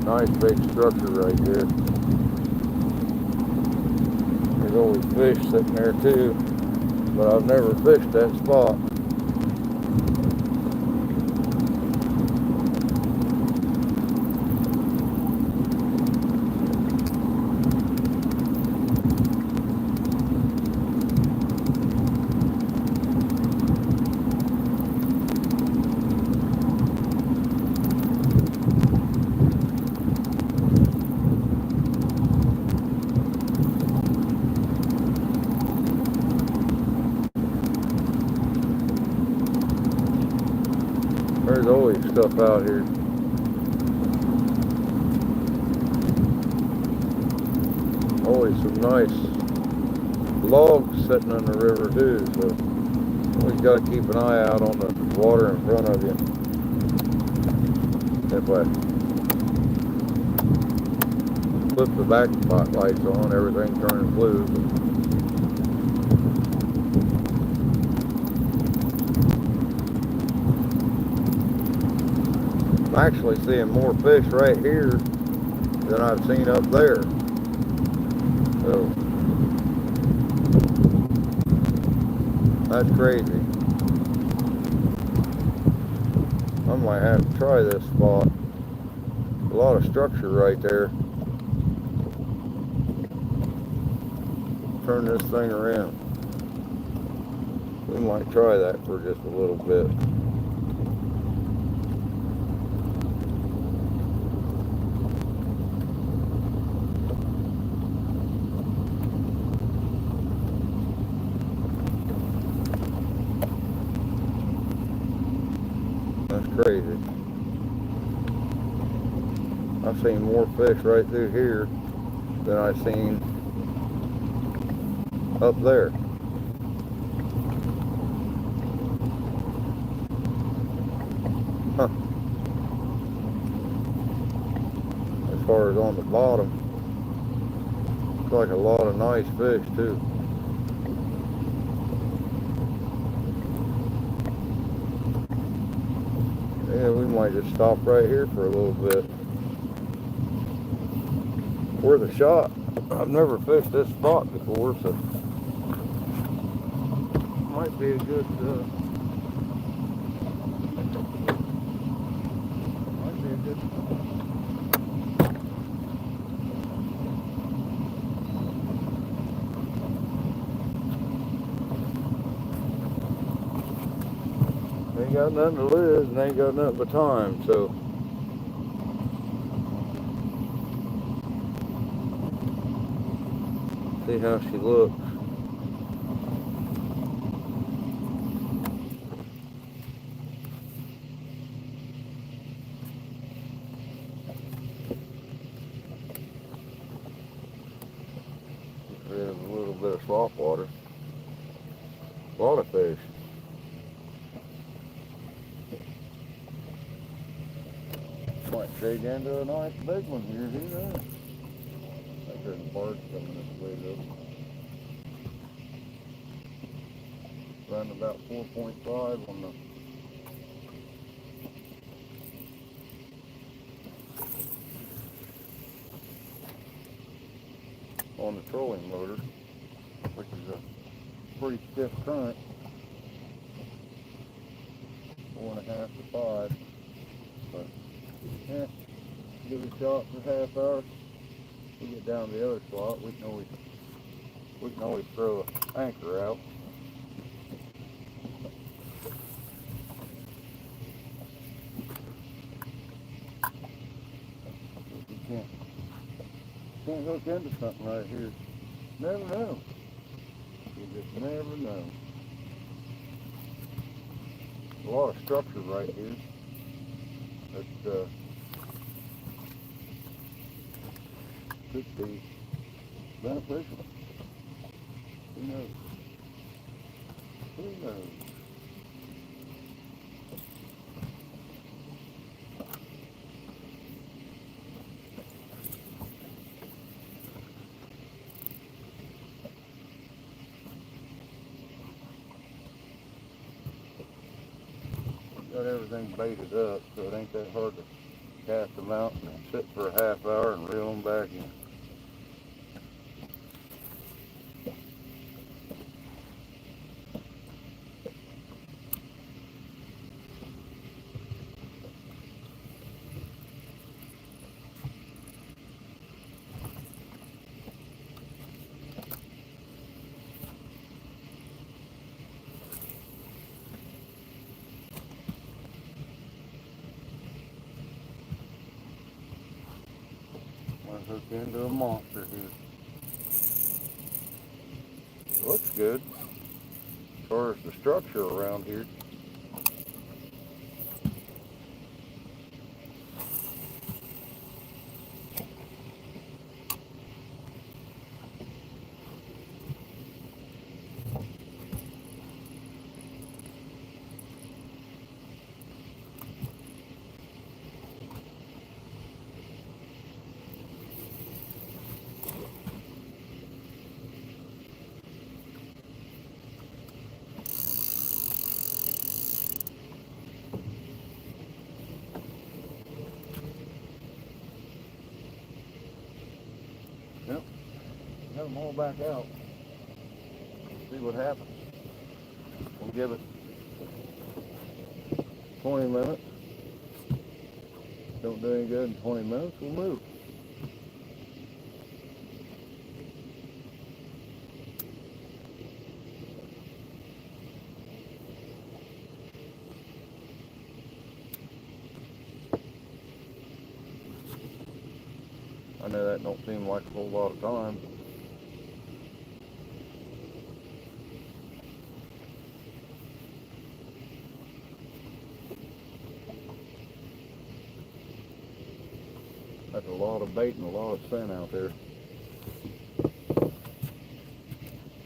Nice big structure right there. There's always fish sitting there too, but I've never fished that spot. There's always stuff out here. Always some nice logs sitting on the river too, so always got to keep an eye out on the water in front of you. If I flip the back lights on, everything turning blue. I'm actually seeing more fish right here than I've seen up there. So that's crazy. I might have to try this spot. A lot of structure right there. Turn this thing around. We might try that for just a little bit. That's crazy. I've seen more fish right through here than I've seen up there. Huh. As far as on the bottom, looks like a lot of nice fish too. Yeah, we might just stop right here for a little bit. Worth a shot. I've never fished this spot before, so might be a good might be a good ain't got nothing to lose and ain't got nothing but time, so see how she looks. There's a little bit of slop water. A lot of fish. Might dig into a nice big one here, who knows? I think there's a barge coming this way though. Running about 4.5 on the trolling motor, which is a pretty stiff current, 4.5 to 5. But yeah, give it a shot for a half hour. We get down to the other slot, we can always throw an anchor out. You can't hook into something right here. Never know. You just never know. A lot of structure right here. That could be beneficial. Who knows? Who knows? Got everything baited up, so it ain't that hard to cast them out and sit for a half hour and reel them back in. Let's hook into a monster here. Looks good as far as the structure around here. Yep, got them all back out. See what happens. We'll give it 20 minutes. Don't do any good in 20 minutes, we'll move. I know that don't seem like a whole lot of time. That's a lot of bait and a lot of scent out there.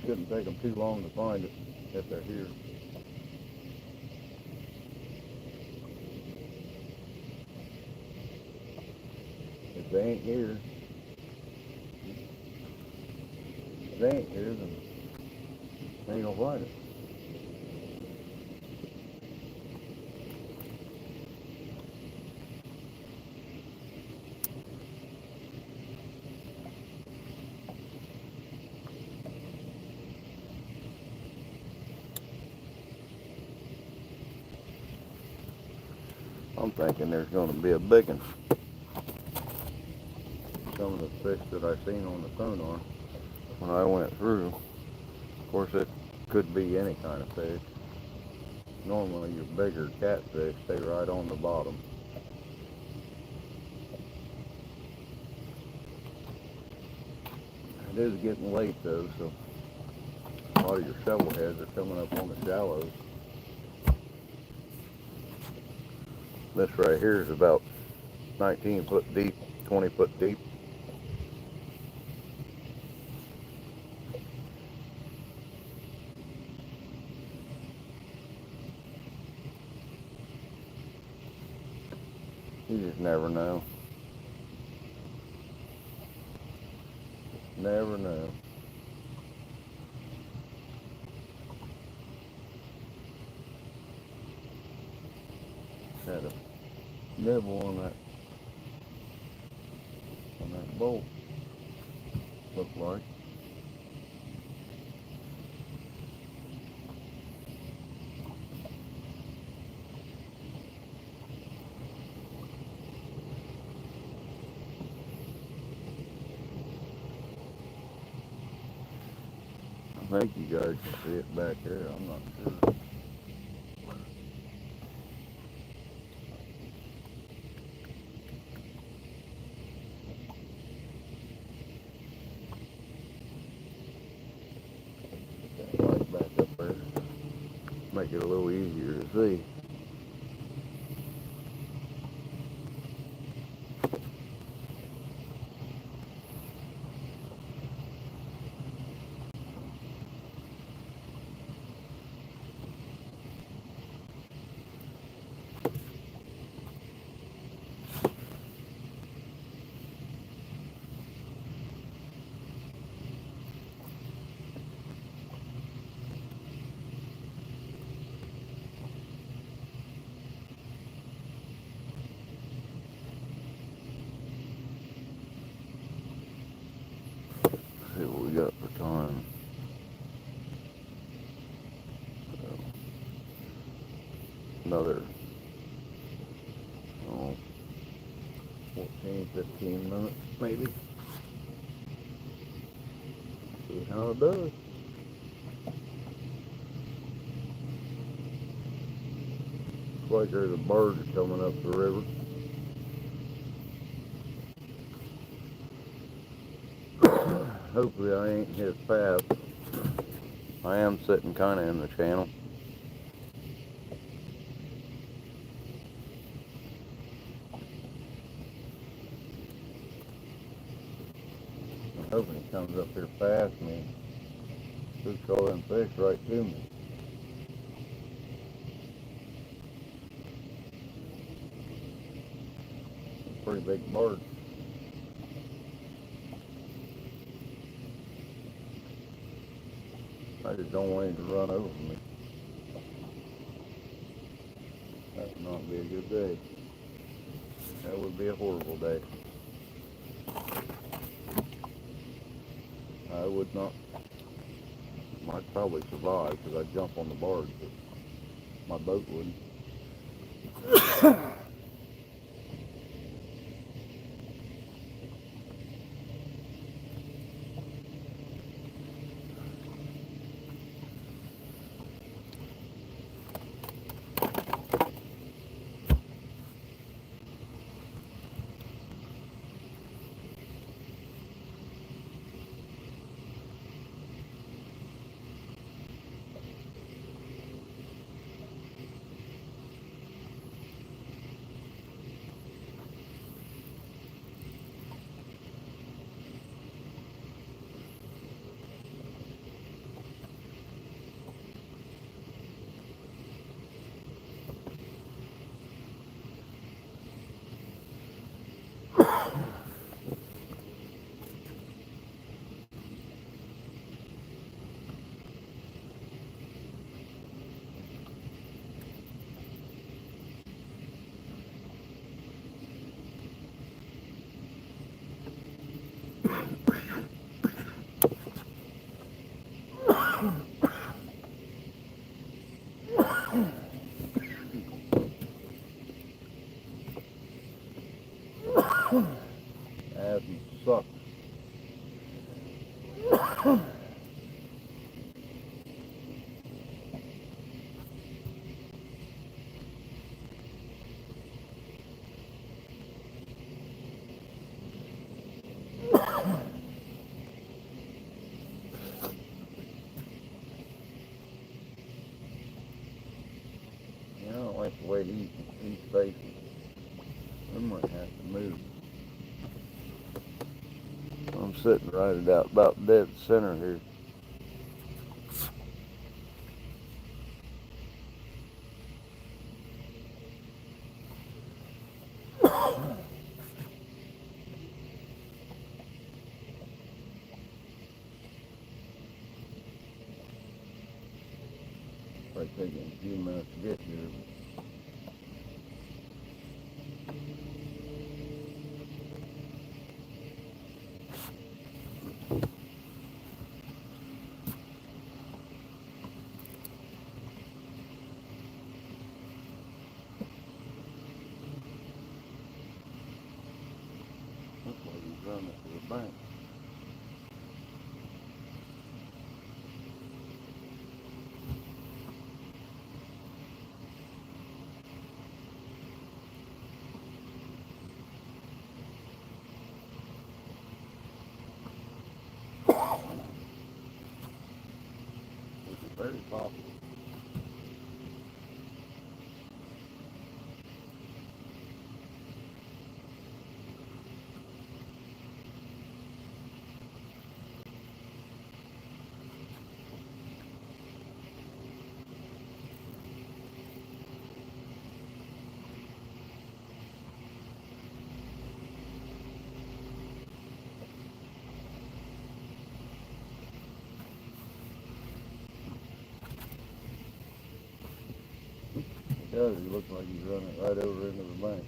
Shouldn't take them too long to find it if they're here. If they ain't here, then they ain't gonna find it. thinking there's going to be a big one. Some of the fish that I seen on the sonar when I went through, of course it could be any kind of fish. Normally your bigger catfish stay right on the bottom. It is getting late though, so a lot of your shovel heads are coming up on the shallows. This right here is about 19 foot deep, 20 foot deep. You just never know. Never know. Had a nibble on that bolt, looked like. I think you guys can see it back there, I'm not sure. That light back up there, make it a little easier to see. See what we got for time. So, another 14, 15 minutes maybe. See how it does. Looks like there's a bird coming up the river. Hopefully I ain't in his path. I am sitting kind of in the channel. I'm hoping he comes up here past me. Shoots all them fish right to me. Pretty big bird. I just don't want him to run over me. That would not be a good day. That would be a horrible day. I would not. Might probably survive because I'd jump on the barge, but my boat wouldn't. Asthma sucks. I don't like the way he's facing. I might have to move. I'm sitting right about dead center here. Probably taking a few minutes to get here. Looks like he's running to the bank. Which is very possible. It does. He looks like he's running right over into the bank.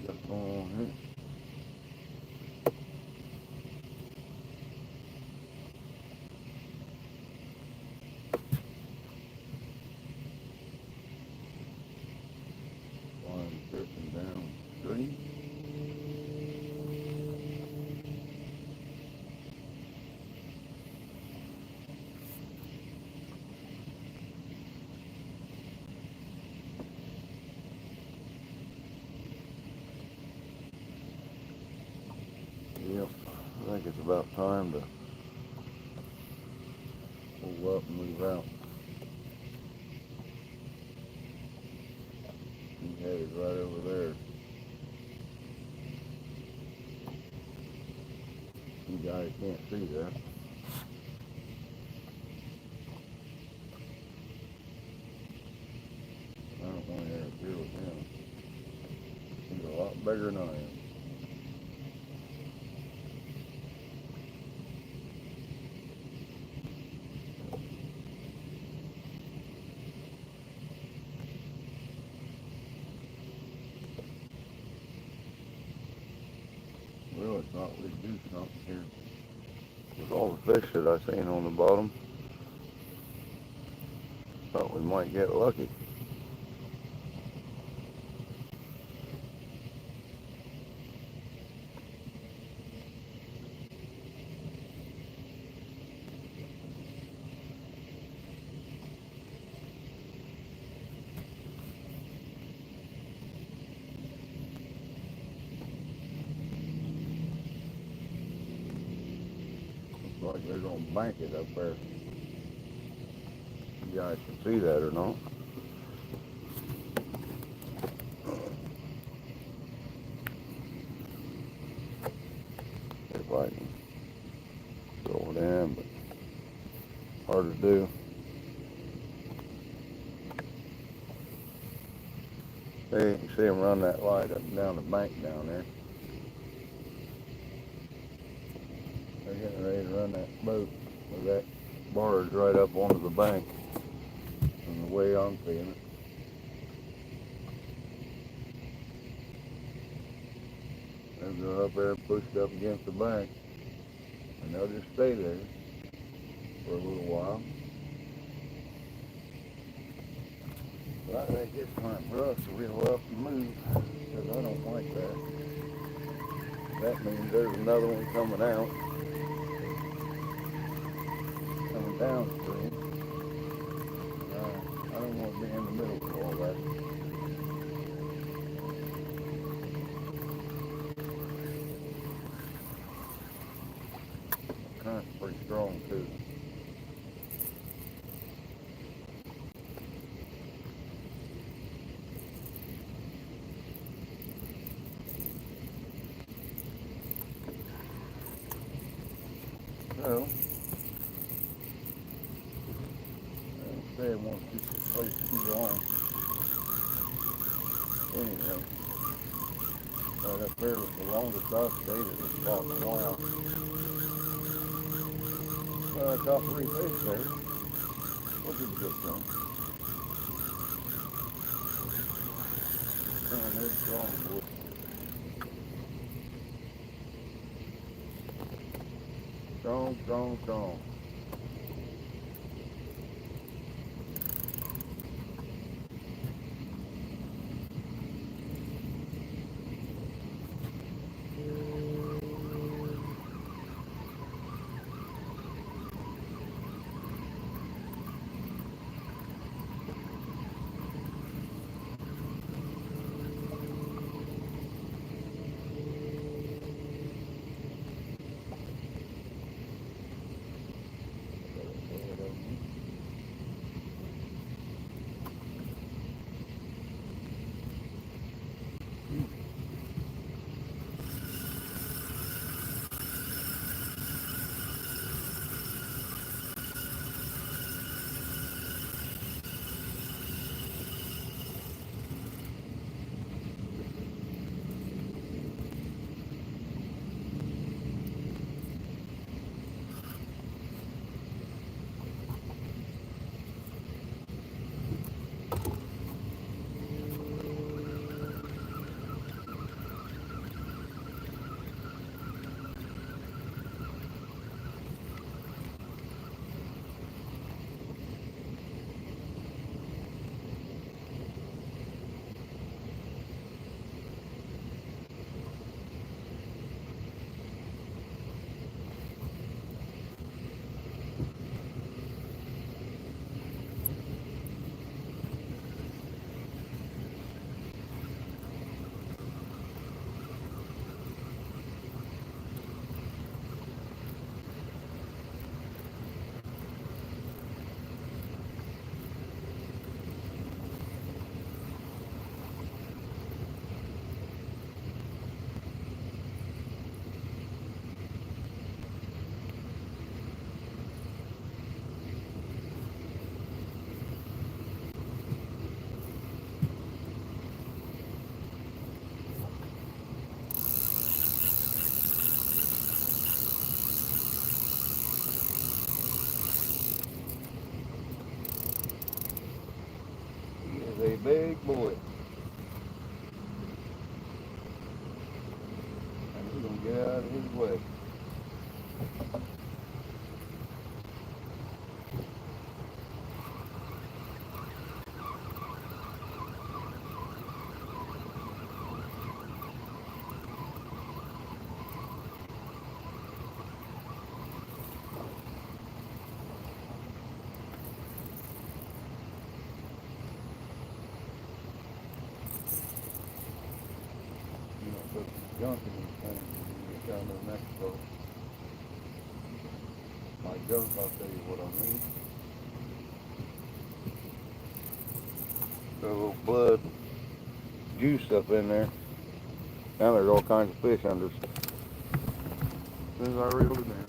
What's going on here? Flying drifting down the street. Yep, I think it's about time to pull up and move out. He headed right over there. You guys can't see that. I don't want to interfere with him. He's a lot bigger than I am. Well, it's not we do something here. With all the fish that I seen on the bottom, thought we might get lucky. Like they're gonna bank it up there. You guys can see that or not. If I can throw it in, but hard to do. There you can see them run that light up and down the bank down there. They're getting ready to run that boat with that barge right up onto the bank. And the way I'm seeing it. They'll go up there and push it up against the bank. And they'll just stay there for a little while. But I think it's time for us to reel up and move, because I don't like that. That means there's another one coming out, coming downstream. I don't want to be in the middle of all that. The current's pretty strong too. So, I don't say I want to keep this place too long. Anyway, right up there was the longest I've stayed at this spot in a while. Well, I caught 3 fish there. What did you get from? Man, they're strong, boy. Strong, strong, strong. He's a big boy. And we're going to get out of his way. like junk, I'll tell you what I mean. Got a little blood juice up in there. Now there's all kinds of fish under. As soon as I reeled it in.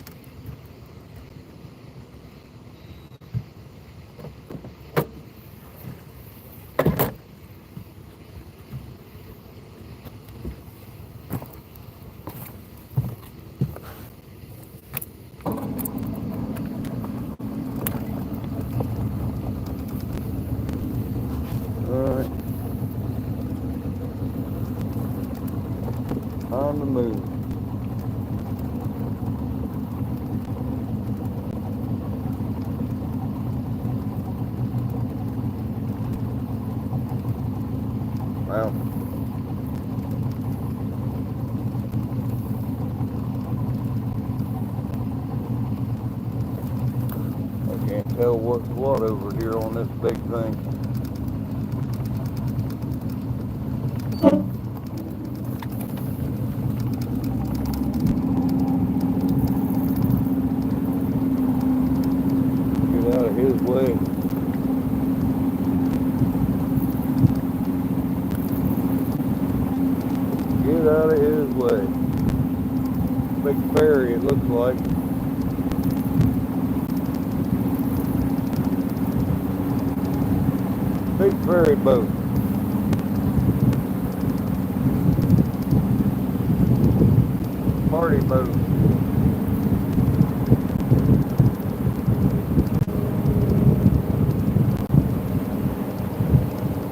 Alright. On the move. Well, I can't tell what's what over here on this big thing. Get out of his way. Get out of his way. Big ferry, it looks like. Big ferry boat. Party boat.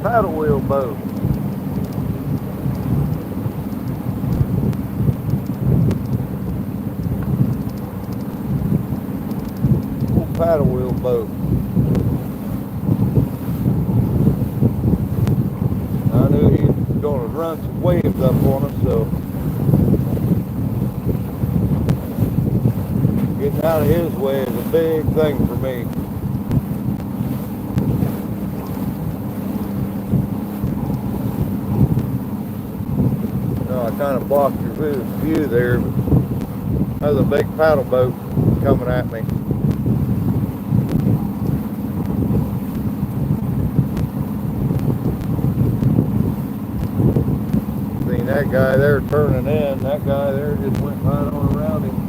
Paddle wheel boat. Paddle wheel boat. I knew he was going to run some waves up on us, so getting out of his way is a big thing for me. I kind of blocked your view there, but there's a big paddle boat coming at me. Seen that guy there turning in, that guy there just went right on around him.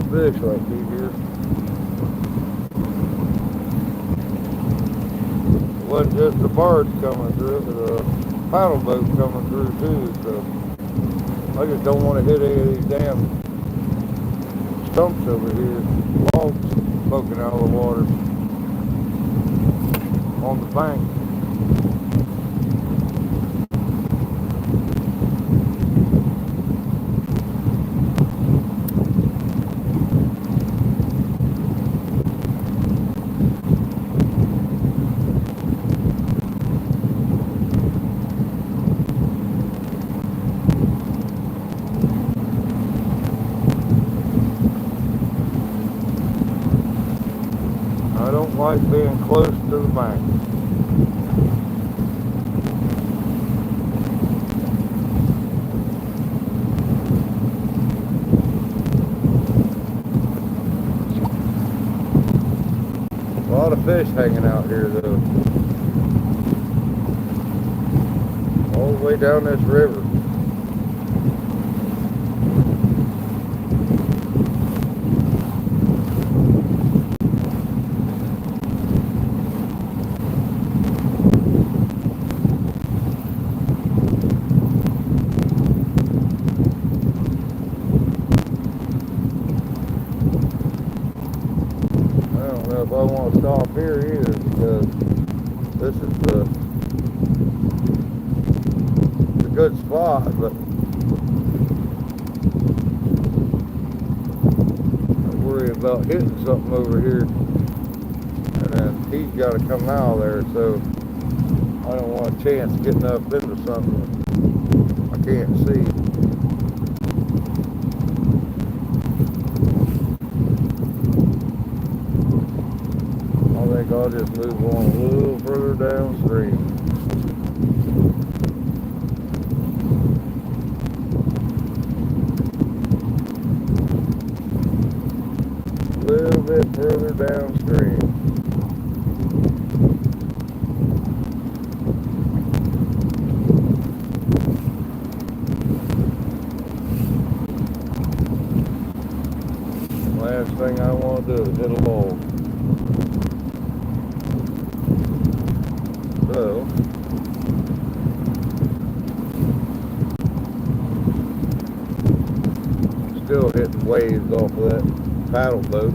Fish right through here. It wasn't just the barge coming through, but the paddle boat coming through too, so I just don't want to hit any of these damn stumps over here. Logs poking out of the water on the bank. I don't like being close to the bank. A lot of fish hanging out here though. All the way down this river. If I want to stop here either, because this good spot, but I worry about hitting something over here, and then he's got to come out of there, so I don't want a chance of getting up into something I can't see. I think I'll just move on a little further downstream. A little bit further downstream. Last thing I want to do is hit a log. So, still hitting waves off of that paddle boat.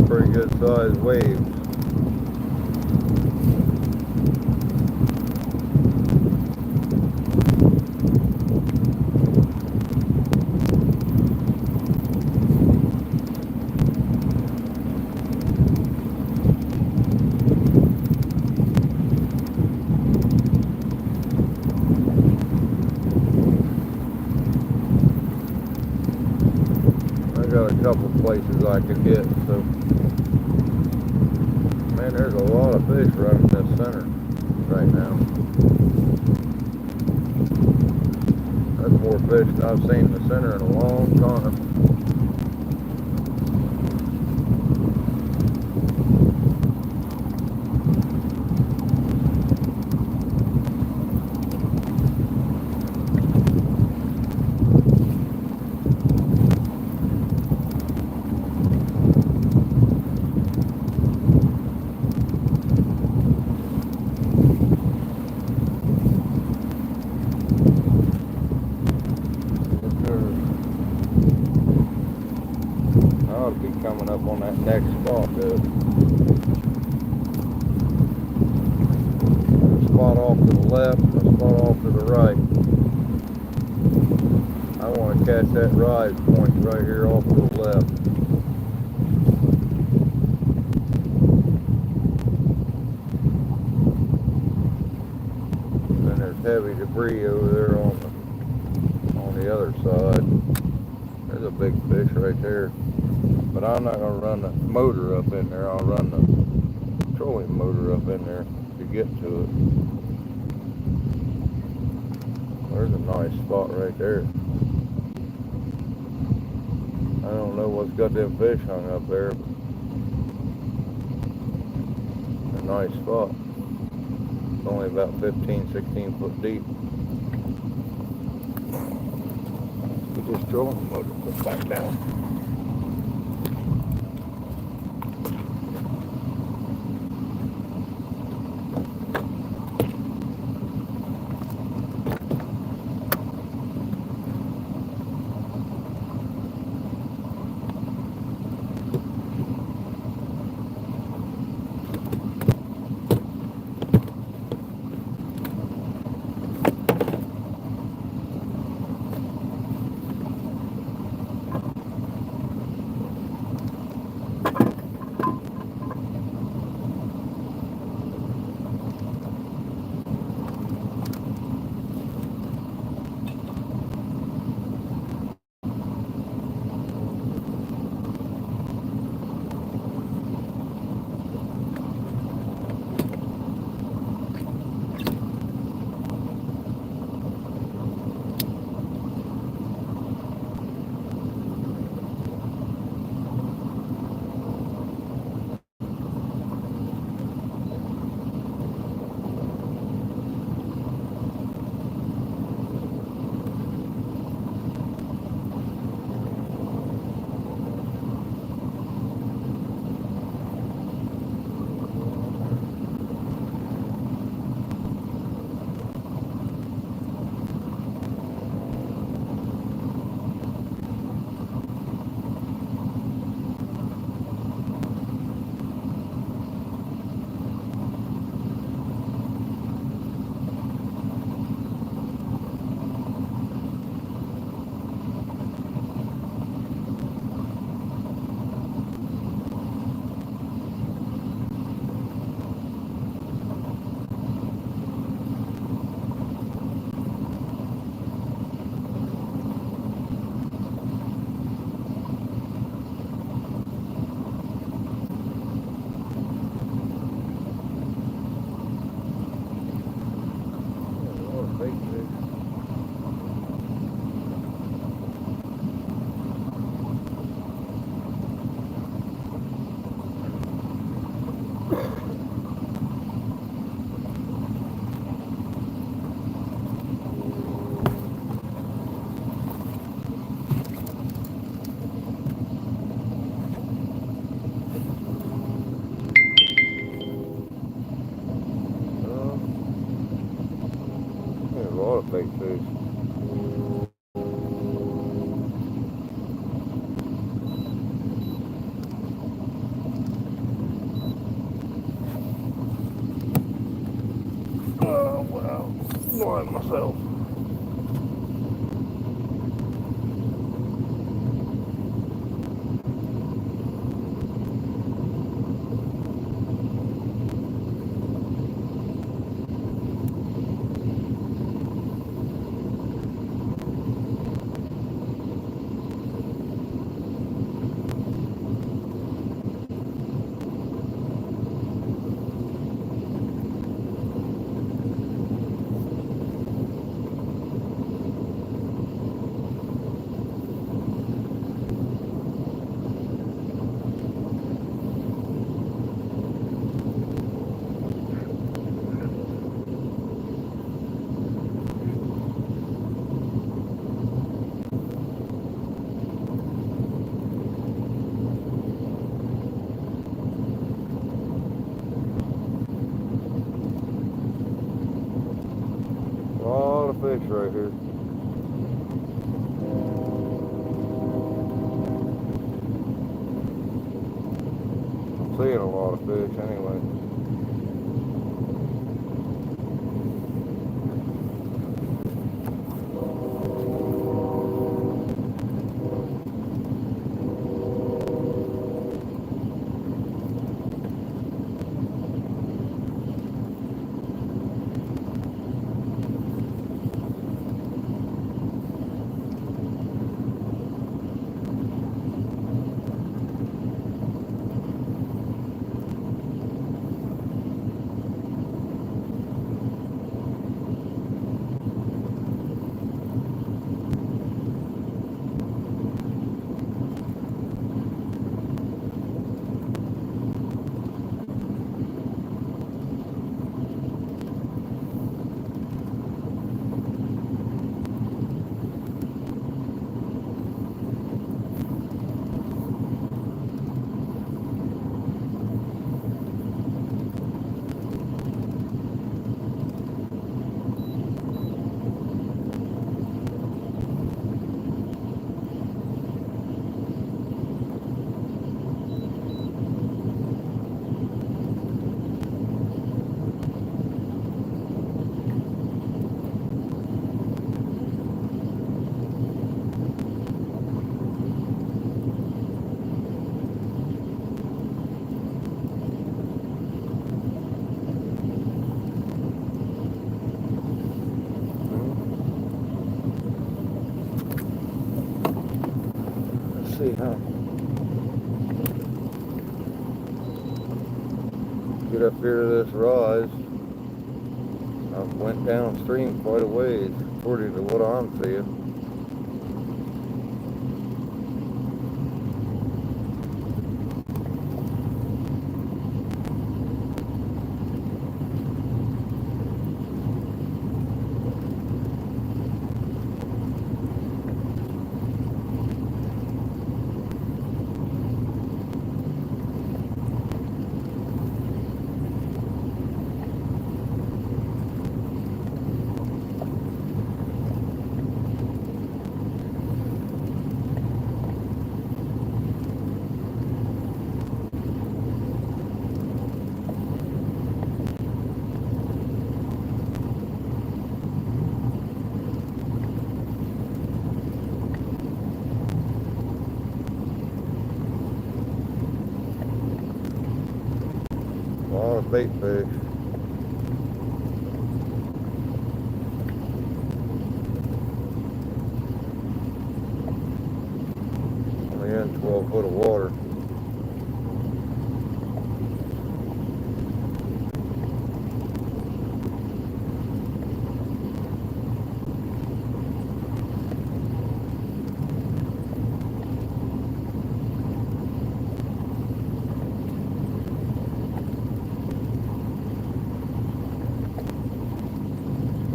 Pretty good sized waves. Got a couple places I could hit, so man, there's a lot of fish running this center right now. That's more fish than I've seen in the center in a long time. Coming up on that next spot, though. A spot off to the left, a spot off to the right. I want to catch that rise point right here off to the left. And then there's heavy debris over there on the other side. There's a big fish right there. But I'm not going to run the motor up in there. I'll run the trolling motor up in there to get to it. There's a nice spot right there. I don't know what's got them fish hung up there. A nice spot. It's only about 15, 16 foot deep. Put this trolling motor back down. There's a lot of bait fish. Oh wow, annoying myself. A lot of fish right here. I'm seeing a lot of fish anyway. Let's see how. Get up here to this rise. I went downstream quite a ways, according to what I'm seeing. A lot of bait fish. Only in 12 foot of water.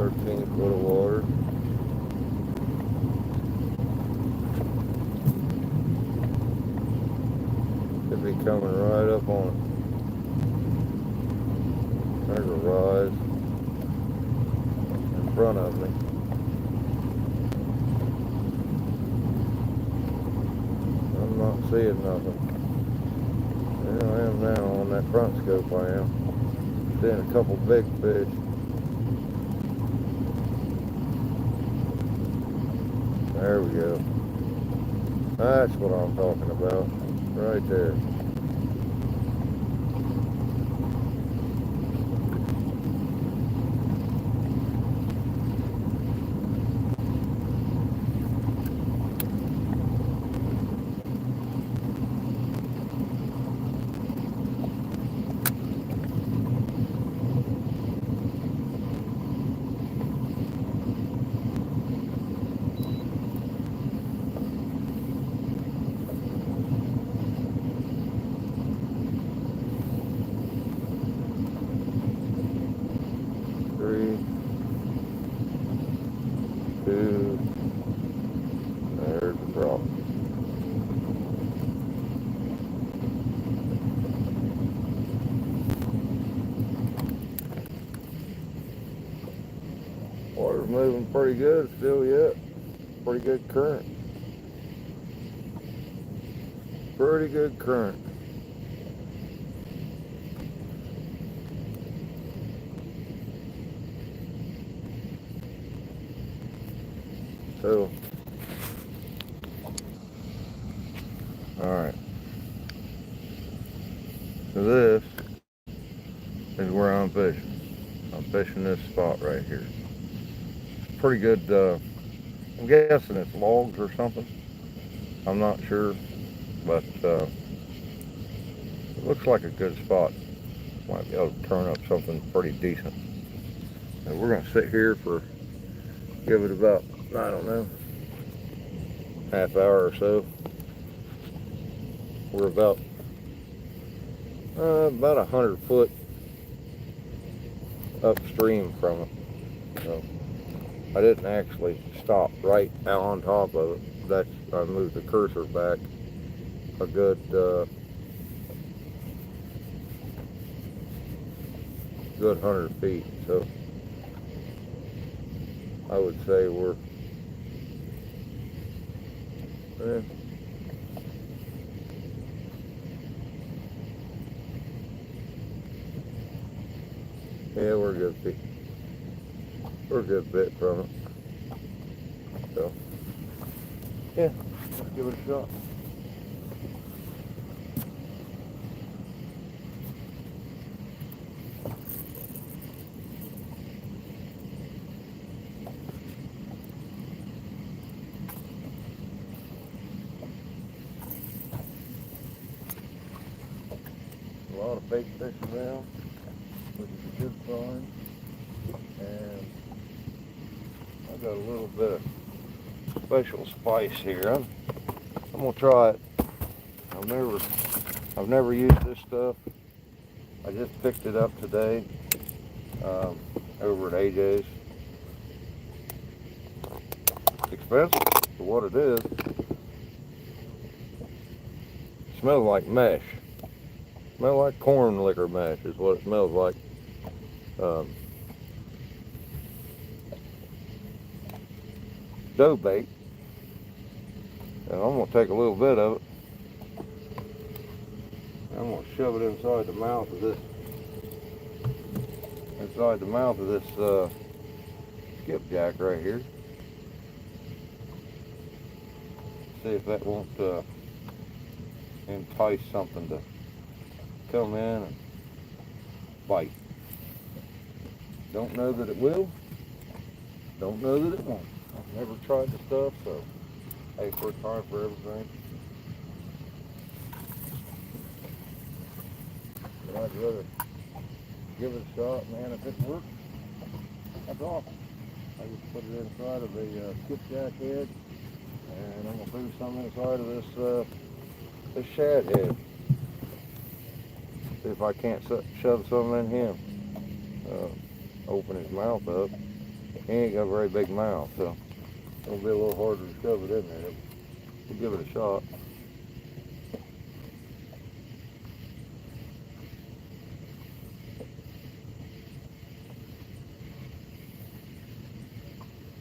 13 foot of water. Could be coming right up on it. There's a rise in front of me. I'm not seeing nothing. There I am now on that front scope. I am seeing a couple big fish. There we go. That's what I'm talking about. Right there. Three, two, there's the drop. Water's moving pretty good still yet. Pretty good current. Pretty good current. So, alright. So this is where I'm fishing. I'm fishing this spot right here. Pretty good, I'm guessing it's logs or something. I'm not sure, but it looks like a good spot. Might be able to turn up something pretty decent. And we're going to sit here for, give it about, I don't know, half hour or so. We're about 100 foot upstream from it. So I didn't actually stop right out on top of it. I moved the cursor back a good 100 feet. So I would say we're yeah, we're a good feet. We're a good bit from it. So yeah, let's give it a shot. A lot of bait fish around, which is a good sign. And I got a little bit of special spice here. I'm gonna try it. I've never used this stuff. I just picked it up today over at AJ's. It's expensive for what it is. It smells like mesh. Smells like corn liquor mash is what it smells like. Dough bait. And I'm gonna take a little bit of it. I'm gonna shove it inside the mouth of this skipjack right here. See if that won't entice something to come in and bite. Don't know that it will. Don't know that it won't. I've never tried the stuff, so hey, first time for everything. But I'd rather give it a shot, man. If it works, that's awesome. I just put it inside of the skipjack head, and I'm gonna do some inside of this shad head. See if I can't shove some in him. Open his mouth up. He ain't got a very big mouth, so it'll be a little harder to shove it in there. We'll give it a shot.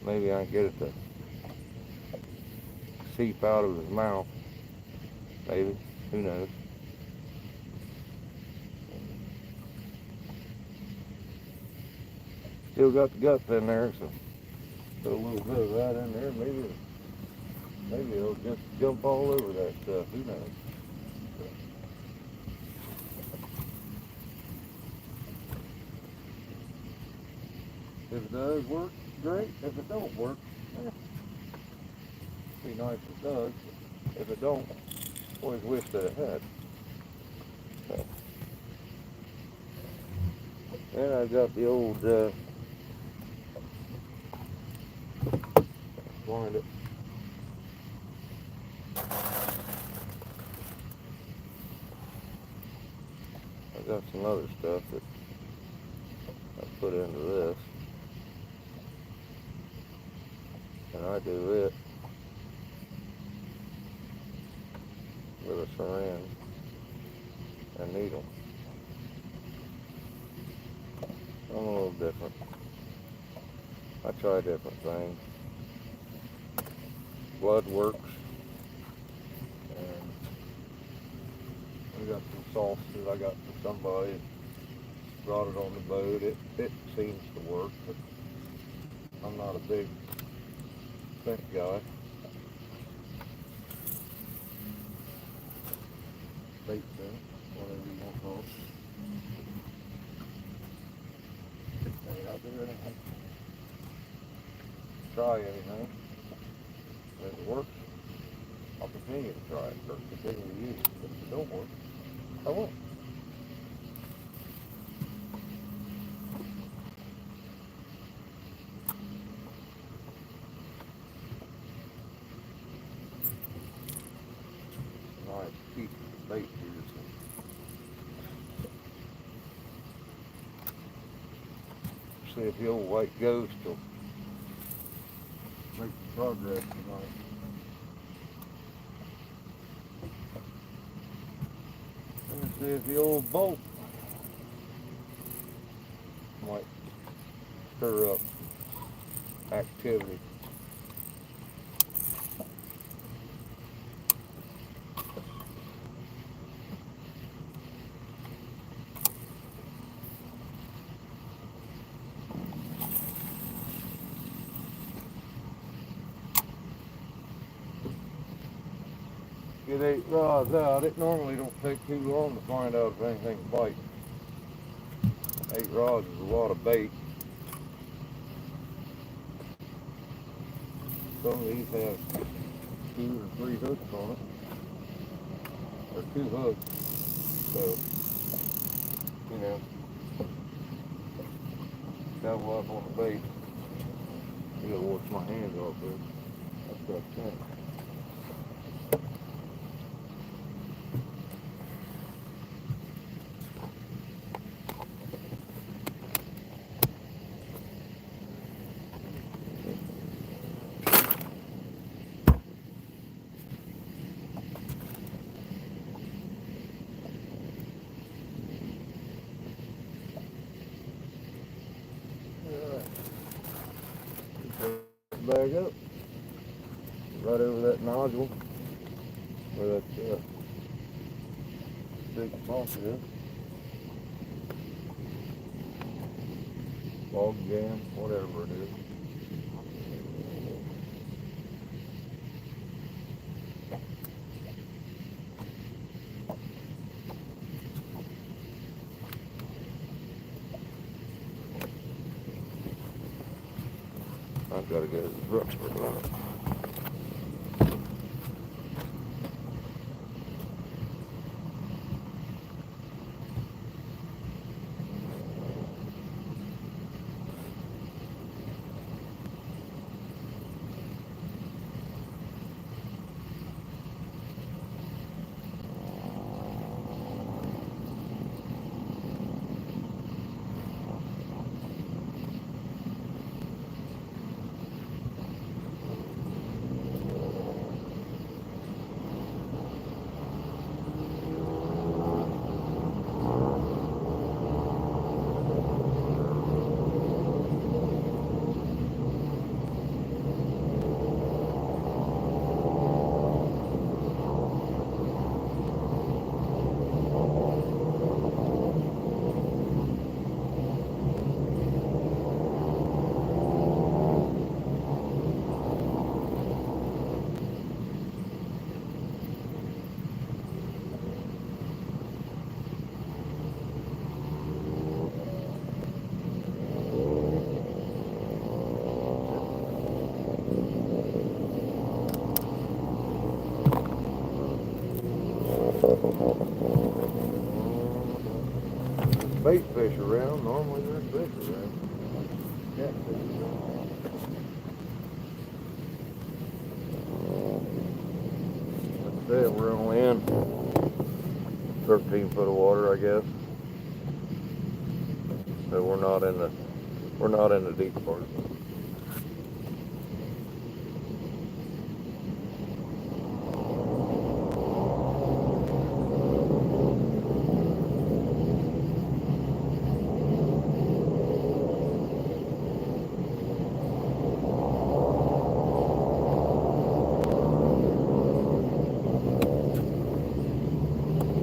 Maybe I can get it to seep out of his mouth. Maybe. Who knows? Still got the guts in there, so put a little bit of that in there. Maybe it'll just jump all over that stuff. Who knows? If it does work, great. If it don't work, be nice if it does. If it don't, always wish that it had. So. And I got the old blind it. I got some other stuff that I put into this. And I do it with a syringe and needle. I'm a little different. I try different things. Blood works. And I got some sauces I got from somebody. Brought it on the boat. It seems to work, but I'm not a big scent guy. Bait scent, whatever you want to call it. Ain't out there anything. Try anything. If it works, I'll continue to try it or continue to use it. If it don't work, I won't. Nice piece of bait here. So. See if the old white ghost will make progress tonight. And see if the old bolt might stir up activity. Get 8 rods out. It normally don't take too long to find out if anything bites. 8 rods is a lot of bait. Some of these have 2 or 3 hooks on it. Or 2 hooks. So, you know, double up on the bait. You gotta wash my hands off this. That's what I think. Bag up right over that nodule where that big faucet is. Log jam, whatever it is. I've got to go to the Brooksburg line. bait fish around. Normally there's fish around. Catfish around. Like I said, we're only in 13 foot of water, I guess. So we're not in the deep part.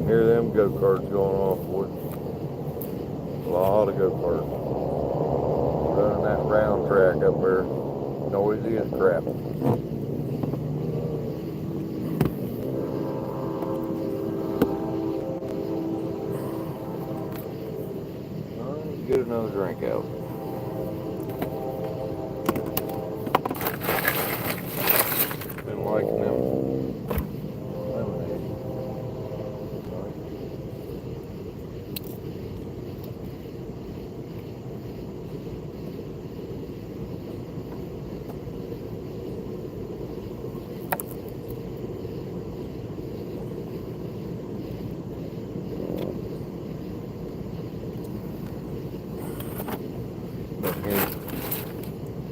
Hear them go-karts going off, boy. A lot of go-karts. Running that round track up there. Noisy as crap. Alright, get another drink out. Been liking them lemonade.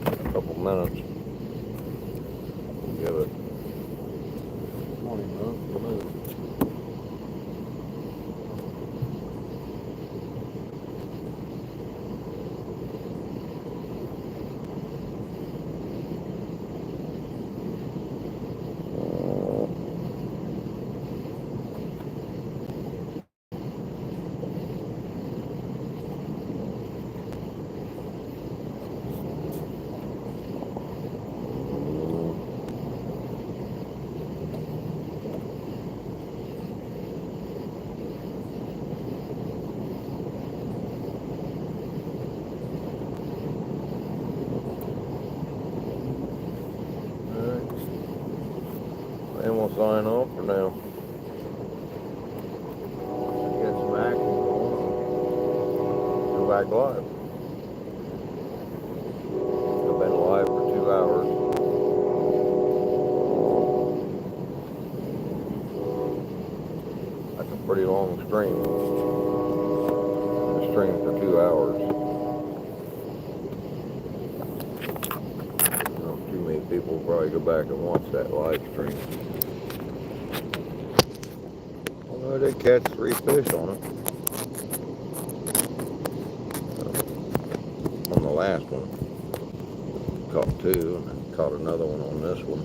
A couple minutes. Give it 20 minutes to move. And we'll sign off for now. Get some action going. Go back live. I've been live for 2 hours. That's a pretty long stream. A stream for 2 hours. Not too many people will probably go back and watch that live stream. Well, I did catch 3 fish on it. On the last one. Caught 2 and I caught another one on this one.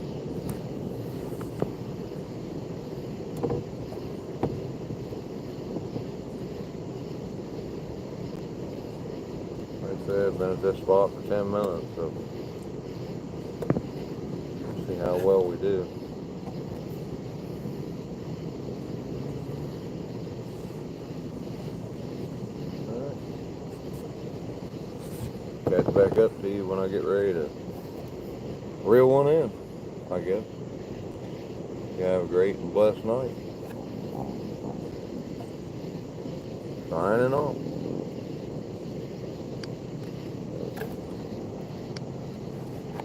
Like I said, I've been at this spot for 10 minutes, so we'll see how well we do. Catch back up to you when I get ready to reel one in, I guess. You have a great and blessed night. Signing off.